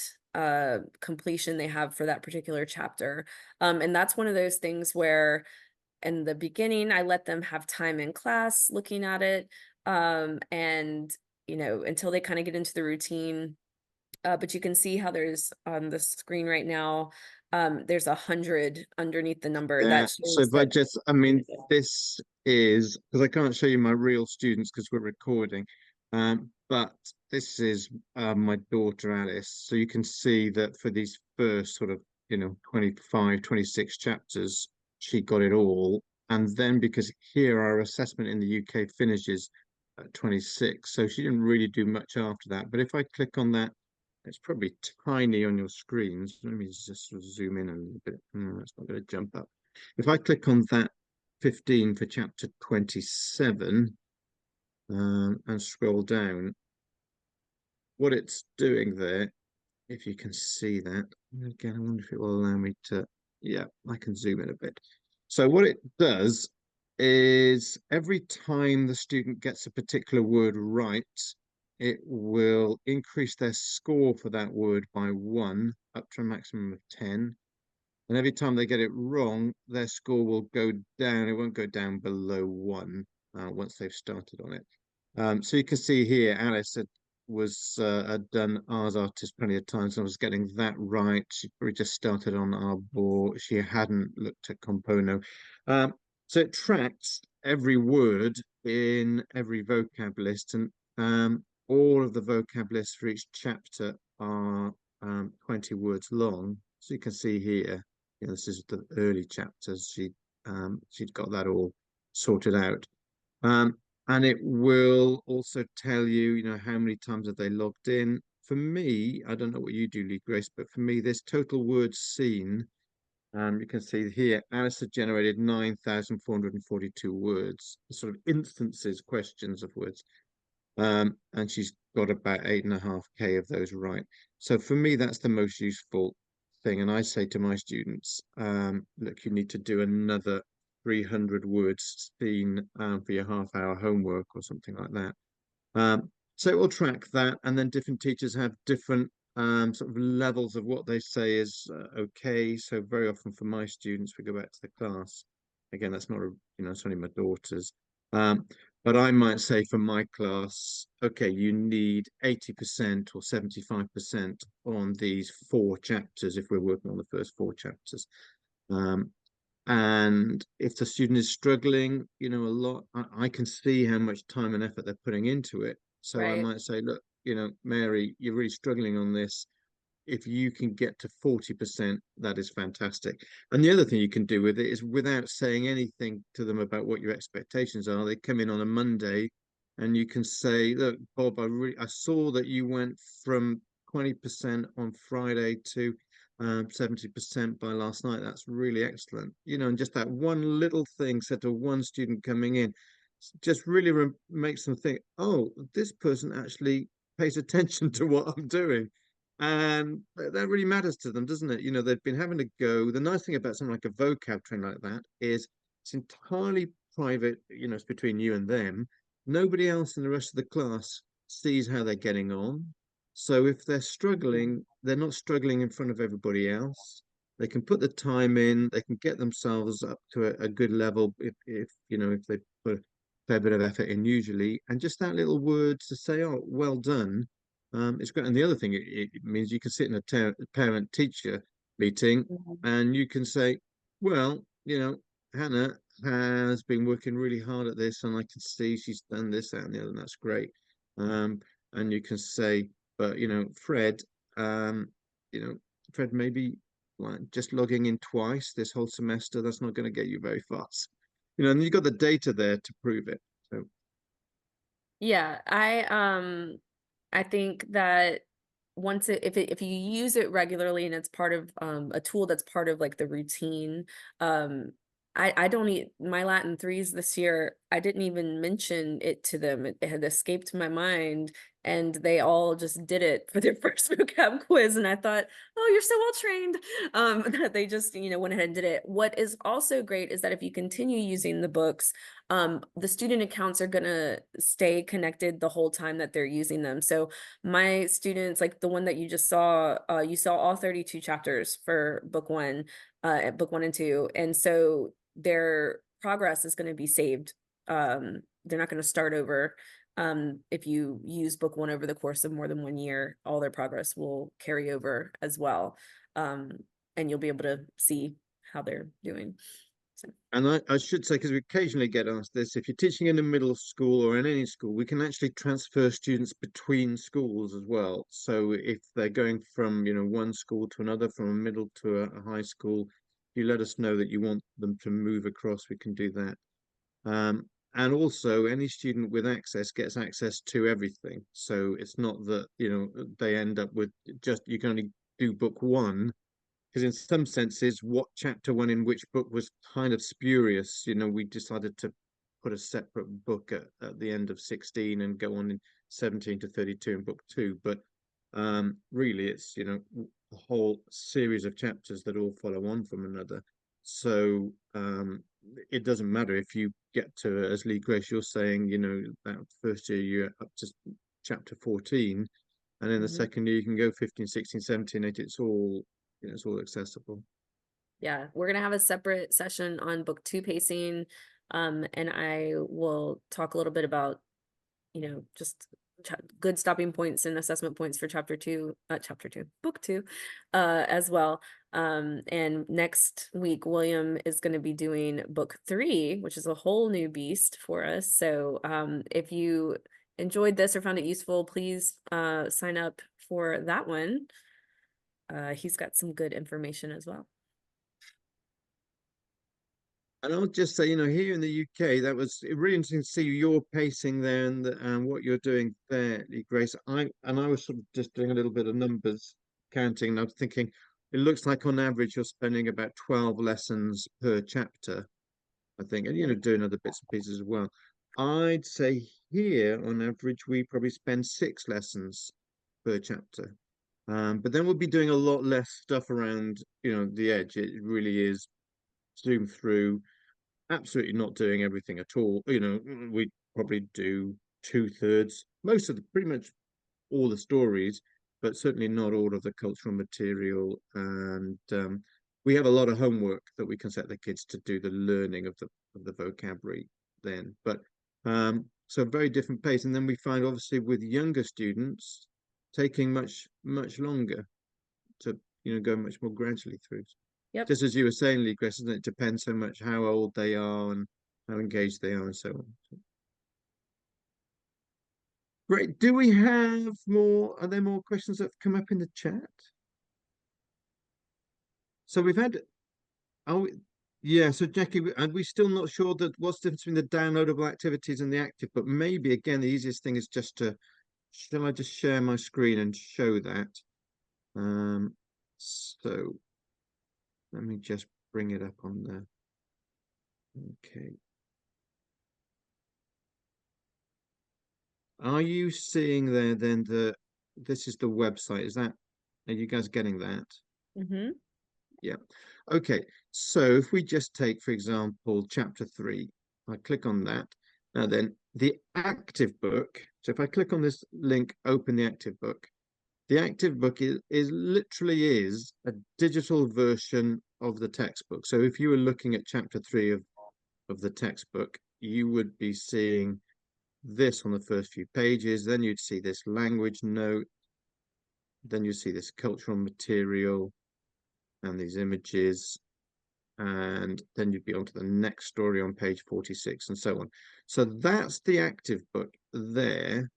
[SPEAKER 2] completion they have for that particular chapter. And that's one of those things where in the beginning I let them have time in class looking at it and until they kind of get into the routine. But you can see how there's on the screen right now, there's 100 underneath the number
[SPEAKER 1] Yeah,
[SPEAKER 2] that
[SPEAKER 1] so
[SPEAKER 2] shows
[SPEAKER 1] if I
[SPEAKER 2] that.
[SPEAKER 1] just, I mean, this is because I can't show you my real students because we're recording, but this is my daughter Alice. So you can see that for these first sort of, 25, 26 chapters, she got it all. And then because here our assessment in the UK finishes at 26, so she didn't really do much after that. But if I click on that, it's probably tiny on your screens. Let me just sort of zoom in a little bit. No, it's not going to jump up. If I click on that 15 for chapter 27 and scroll down, what it's doing there, if you can see that, again, I wonder if it will allow me to, yeah, I can zoom in a bit. So what it does is every time the student gets a particular word right, it will increase their score for that word by 1 up to a maximum of 10. And every time they get it wrong, their score will go down. It won't go down below 1 once they've started on it. So you can see here, Alice had done Ars Artist plenty of times and was getting that right. She probably just started on Arbor. She hadn't looked at Compono. Um, so it tracks every word in every vocab list, and all of the vocab lists for each chapter are 20 words long. So you can see here, this is the early chapters. She'd got that all sorted out. And it will also tell you, how many times have they logged in. For me, I don't know what you do, Lee Grace, but for me, this total words seen You can see here, Alice has generated 9,442 words, sort of instances, questions of words. And she's got about 8.5K of those right. So for me, that's the most useful thing. And I say to my students, look, you need to do another 300 words seen for your half-hour homework or something like that. So it will track that, and then different teachers have different sort of levels of what they say is okay. So very often for my students, we go back to the class. Again, that's not a, it's only my daughters. Um, but I might say for my class, okay, you need 80% or 75% on these 4 chapters if we're working on the first 4 chapters. Um, and if the student is struggling, a lot, I can see how much time and effort they're putting into it. So I
[SPEAKER 2] Right.
[SPEAKER 1] might say, look, Mary, you're really struggling on this. If you can get to 40%, that is fantastic. And the other thing you can do with it is without saying anything to them about what your expectations are, they come in on a Monday and you can say, look, Bob, I saw that you went from 20% on Friday to 70% by last night. That's really excellent. And just that one little thing said to one student coming in just really makes them think, oh, this person actually pays attention to what I'm doing. And that really matters to them, doesn't it? They've been having to go. The nice thing about something like a vocab train like that is it's entirely private, it's between you and them. Nobody else in the rest of the class sees how they're getting on. So if they're struggling, they're not struggling in front of everybody else. They can put the time in, they can get themselves up to a good level if they put a fair bit of effort in usually. And just that little word to say, oh, well done, it's great. And the other thing it means you can sit in a parent-teacher meeting
[SPEAKER 2] Mhm.
[SPEAKER 1] and you can say, well, Hannah has been working really hard at this and I can see she's done this, that, and the other, and that's great. And you can say, but, Fred, um, you know, Fred, maybe like just logging in twice this whole semester, that's not going to get you very far. And you've got the data there to prove it. So
[SPEAKER 2] Yeah, I think that if you use it regularly and it's part of a tool that's part of like the routine, um I don't eat my Latin threes this year. I didn't even mention it to them. It had escaped my mind, and they all just did it for their first vocab quiz. And I thought, oh, you're so well trained. That they just, went ahead and did it. What is also great is that if you continue using the books, the student accounts are gonna stay connected the whole time that they're using them. So my students, like the one that you just saw, you saw all 32 chapters for book 1 and 2. And so their progress is going to be saved. They're not going to start over. If you use book 1 over the course of more than 1 year, all their progress will carry over as well. And you'll be able to see how they're doing. So.
[SPEAKER 1] And I should say, because we occasionally get asked this, if you're teaching in a middle school or in any school, we can actually transfer students between schools as well. So if they're going from, one school to another, from a middle to a high school, you let us know that you want them to move across, we can do that. And also, any student with access gets access to everything. So it's not that, they end up with you can only do book 1 because in some senses, what chapter 1 in which book was kind of spurious. We decided to put a separate book at the end of 16 and go on in 17 to 32 in book 2. But really, it's, a whole series of chapters that all follow on from another. So it doesn't matter if you get to, as Lee Grace, you're saying, that first year you're up to chapter 14. And in the second year, you can go 15, 16, 17, 18. It's all accessible.
[SPEAKER 2] Yeah, we're gonna have a separate session on book 2 pacing. And I will talk a little bit about, just good stopping points and assessment points for book 2, as well. And next week, William is going to be doing book 3, which is a whole new beast for us. So, if you enjoyed this or found it useful, please sign up for that one. He's got some good information as well.
[SPEAKER 1] And I'll just say, here in the UK, that was really interesting to see your pacing there and what you're doing there, Lee Grace. I was sort of just doing a little bit of numbers counting, and I was thinking, it looks like on average you're spending about 12 lessons per chapter, I think, and doing other bits and pieces as well. I'd say here on average we probably spend 6 lessons per chapter. But then we'll be doing a lot less stuff around, the edge. It really is zoom through, absolutely not doing everything at all. We probably do 2/3, most of the pretty much all the stories, but certainly not all of the cultural material. And we have a lot of homework that we can set the kids to do the learning of the vocabulary then. But so a very different pace. And then we find obviously with younger students taking much longer to go much more gradually through.
[SPEAKER 2] Yep.
[SPEAKER 1] Just as you were saying, Lee, Chris, it depends so much how old they are and how engaged they are and so on. Great. Do we have more? Are there more questions that have come up in the chat? So we've had, yeah, so Jackie, and we're still not sure that what's the difference between the downloadable activities and the active, but maybe again, the easiest thing is just shall I just share my screen and show that? So let me just bring it up on there. Okay. Are you seeing there then this is the website? Are you guys getting that?
[SPEAKER 2] Mm-hmm.
[SPEAKER 1] Yeah. Okay. So if we just take, for example, chapter 3, I click on that. Now then the active book. So if I click on this link, open the active book. The active book is literally is a digital version of the textbook. So if you were looking at chapter 3 of the textbook, you would be seeing this on the first few pages, then you'd see this language note, then you'd see this cultural material and these images, and then you'd be on to the next story on page 46 and so on. So that's the active book there.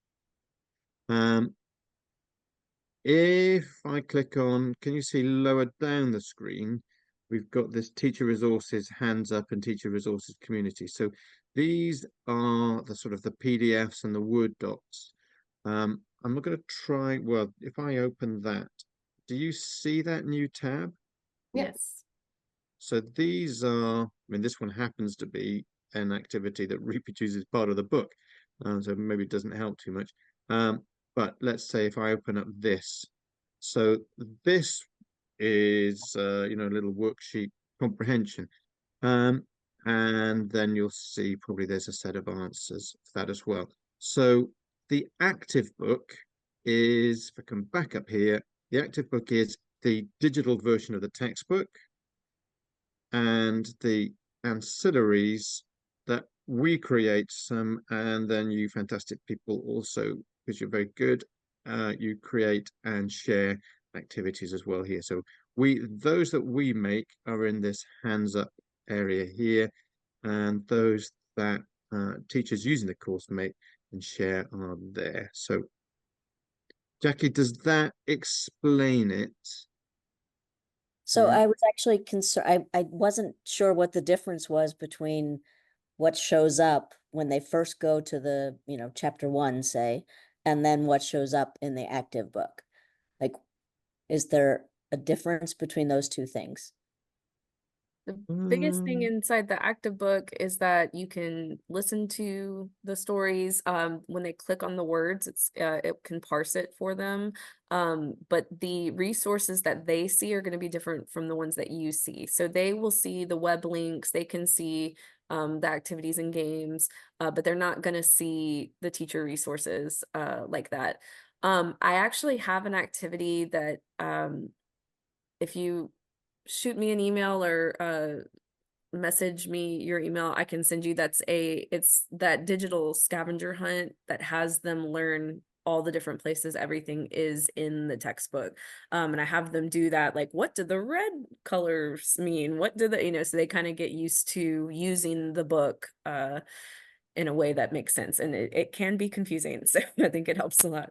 [SPEAKER 1] If I click on, can you see lower down the screen, we've got this teacher resources hands up and teacher resources community. So these are the sort of the PDFs and the Word docs. I'm not going to try, well, if I open that, do you see that new tab?
[SPEAKER 2] Yes.
[SPEAKER 1] So these are, I mean, this one happens to be an activity that reproduces part of the book. So maybe it doesn't help too much. But let's say if I open up this, so this is a little worksheet comprehension, and then you'll see probably there's a set of answers for that as well. So the active book is, if I come back up here, the active book is the digital version of the textbook, and the ancillaries that we create some, and then you fantastic people also, because you're very good, you create and share activities as well here. So those that we make are in this hands up area here, and those that teachers using the course make and share are there. So Jackie, does that explain it?
[SPEAKER 4] So
[SPEAKER 1] Yeah.
[SPEAKER 4] I was actually concerned, I wasn't sure what the difference was between what shows up when they first go to the, chapter 1, say, and then what shows up in the active book. Like, is there a difference between those two things?
[SPEAKER 2] The biggest thing inside the active book is that you can listen to the stories. When they click on the words, it can parse it for them. But the resources that they see are going to be different from the ones that you see. So they will see the web links, they can see the activities and games, but they're not going to see the teacher resources like that. I actually have an activity that if you shoot me an email or message me your email, I can send you. It's that digital scavenger hunt that has them learn all the different places everything is in the textbook. And I have them do that, like, what do the red colors mean? What do so they kind of get used to using the book in a way that makes sense. And it can be confusing. So I think it helps a lot.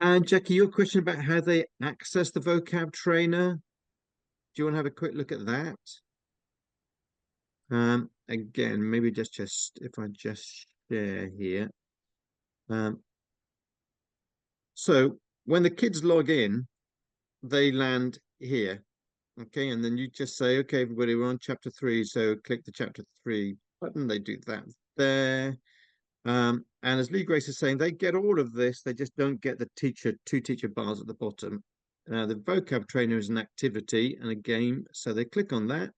[SPEAKER 1] And Jackie, your question about how they access the vocab trainer, do you want to have a quick look at that? Again, maybe just if I just share here. So when the kids log in, they land here. Okay, and then you just say, okay, everybody, we're on chapter 3, so click the chapter 3 button. They do that there. And as Lee Grace is saying, they get all of this, they just don't get the two teacher bars at the bottom. The vocab trainer is an activity and a game, so they click on that.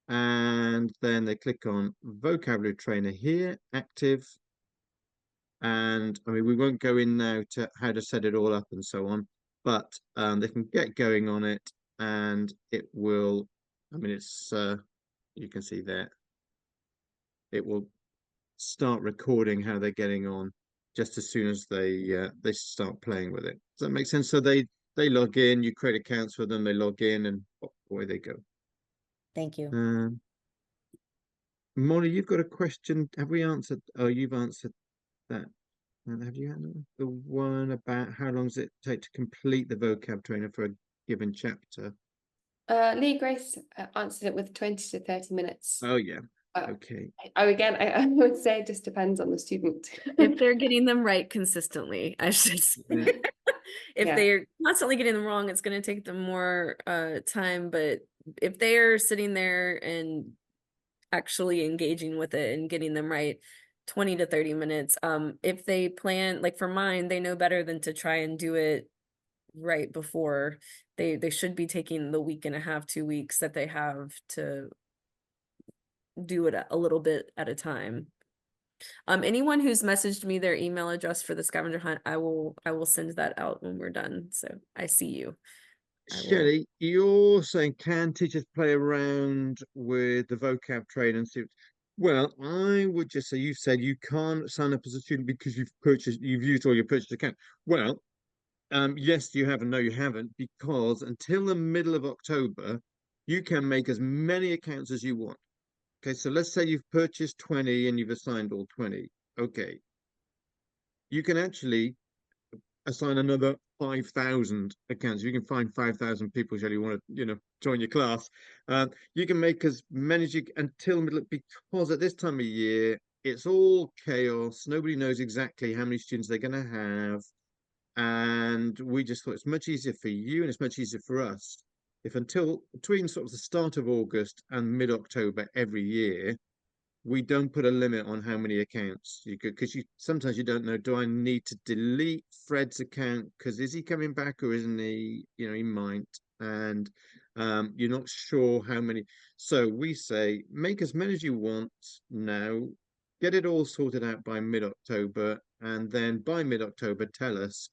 [SPEAKER 1] And then they click on vocabulary trainer here, active. And I mean, we won't go in now to how to set it all up and so on, but they can get going on it and it will, I mean, it's, you can see there, it will start recording how they're getting on just as soon as they start playing with it. Does that make sense? So they log in, you create accounts for them, they log in, and away they go.
[SPEAKER 4] Thank you.
[SPEAKER 1] Molly, you've got a question. Have we answered? Oh, you've answered that. Have you answered the one about how long does it take to complete the vocab trainer for a given chapter?
[SPEAKER 3] Lee Grace answered it with 20 to 30 minutes.
[SPEAKER 1] Oh yeah. Okay.
[SPEAKER 3] I would say it just depends on the student.
[SPEAKER 2] If they're getting them right consistently, I should say.
[SPEAKER 1] Yeah.
[SPEAKER 2] If
[SPEAKER 3] Yeah.
[SPEAKER 2] they're constantly getting them wrong, it's going to take them more time. But if they're sitting there and actually engaging with it and getting them right, 20 to 30 minutes. If they plan, like for mine, they know better than to try and do it right before. They should be taking the week and a half, 2 weeks that they have to do it a little bit at a time. Anyone who's messaged me their email address for the scavenger hunt, I will send that out when we're done. So I see you.
[SPEAKER 1] Shelley, you're saying, can teachers play around with the vocab train and see? Well, I would just say, you said you can't sign up as a student because you've used all your purchase account. Well, yes, you have, and no, you haven't, because until the middle of October, you can make as many accounts as you want. Okay, so let's say you've purchased 20 and you've assigned all 20. Okay, you can actually assign another 5,000 accounts. You can find 5,000 people who want to, join your class. You can make as many as you until middle, because at this time of year, it's all chaos. Nobody knows exactly how many students they're going to have. And we just thought it's much easier for you and it's much easier for us if until between sort of the start of August and mid-October every year, we don't put a limit on how many accounts you could, because sometimes you don't know, do I need to delete Fred's account because is he coming back or isn't he? He might, and you're not sure how many. So we say make as many as you want now, get it all sorted out by mid-October, and then by mid-October tell us,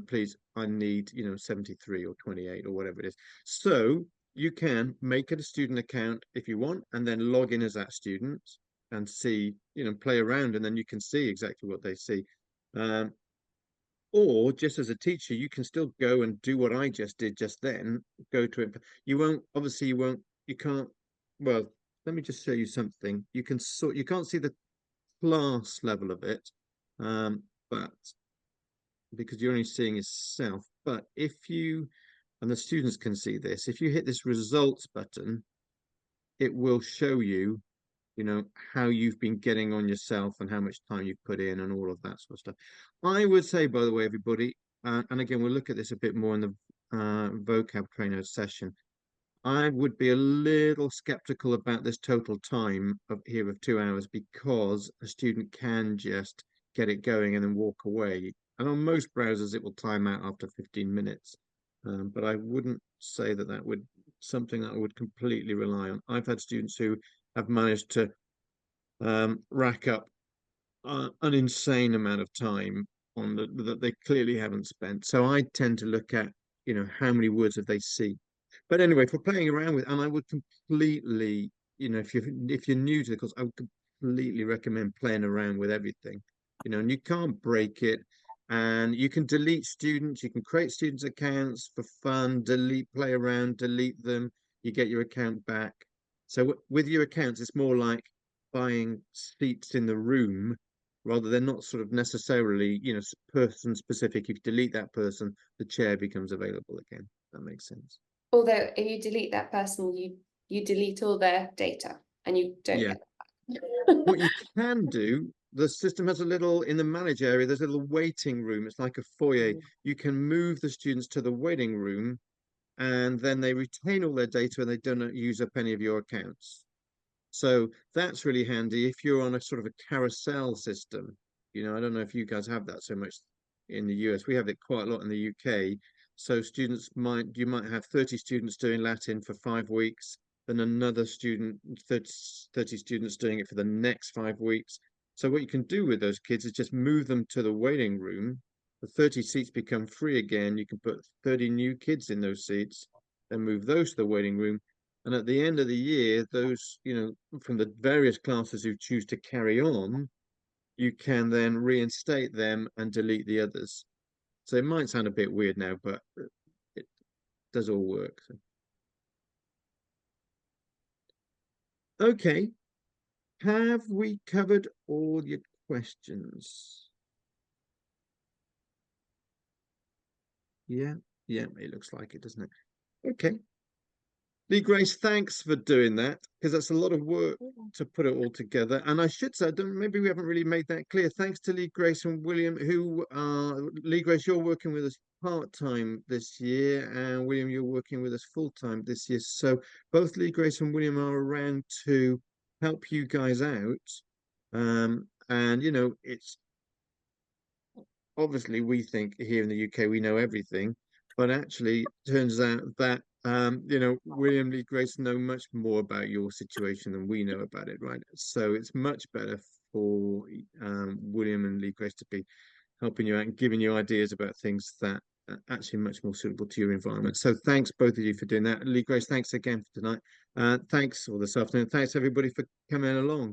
[SPEAKER 1] please, I need 73 or 28 or whatever it is. So you can make it a student account if you want, and then log in as that student and see, play around, and then you can see exactly what they see. Or just as a teacher, you can still go and do what I just did just then, go to it. You can't, well, let me just show you something. You can't see the class level of it, but because you're only seeing yourself. But and the students can see this, if you hit this results button, it will show you, how you've been getting on yourself and how much time you've put in and all of that sort of stuff. I would say, by the way, everybody, and again, we'll look at this a bit more in the vocab trainer session. I would be a little skeptical about this total time of 2 hours, because a student can just get it going and then walk away. And on most browsers, it will time out after 15 minutes. But I wouldn't say that would something that I would completely rely on. I've had students who have managed to rack up an insane amount of time on that they clearly haven't spent. So I tend to look at, how many words have they seen. But anyway, for playing around with, and I would completely, if you're new to the course, I would completely recommend playing around with everything, and you can't break it. And you can delete students, you can create students' accounts for fun, play around, delete them, you get your account back. So with your accounts, it's more like buying seats in the room, rather than not sort of necessarily, person specific. If you delete that person, the chair becomes available again. That makes sense.
[SPEAKER 3] Although if you delete that person, you delete all their data and you don't get that back.
[SPEAKER 1] What you can do the system has a little, in the manage area, there's a little waiting room. It's like a foyer.
[SPEAKER 2] Mhm.
[SPEAKER 1] You can move the students to the waiting room, and then they retain all their data and they don't use up any of your accounts. So that's really handy if you're on a sort of a carousel system. You know, I don't know if you guys have that so much in the US. We have it quite a lot in the UK. So you might have 30 students doing Latin for 5 weeks, then another 30 students doing it for the next 5 weeks. So what you can do with those kids is just move them to the waiting room. The 30 seats become free again. You can put 30 new kids in those seats, then move those to the waiting room. And at the end of the year, those, from the various classes who choose to carry on, you can then reinstate them and delete the others. So it might sound a bit weird now, but it does all work. So. Okay. Have we covered all your questions? Yeah, it looks like it, doesn't it? Okay. Lee Grace, thanks for doing that, because that's a lot of work to put it all together. And I should say, maybe we haven't really made that clear. Thanks to Lee Grace and William, who Lee Grace, you're working with us part-time this year, and William, you're working with us full-time this year. So both Lee Grace and William are around to help you guys out. And it's obviously we think here in the UK we know everything, but actually it turns out that William Lee Grace know much more about your situation than we know about it, right? So it's much better for William and Lee Grace to be helping you out and giving you ideas about things that are actually much more suitable to your environment. So thanks both of you for doing that. Lee Grace, thanks again for tonight. Thanks, or this afternoon. Thanks everybody for coming along.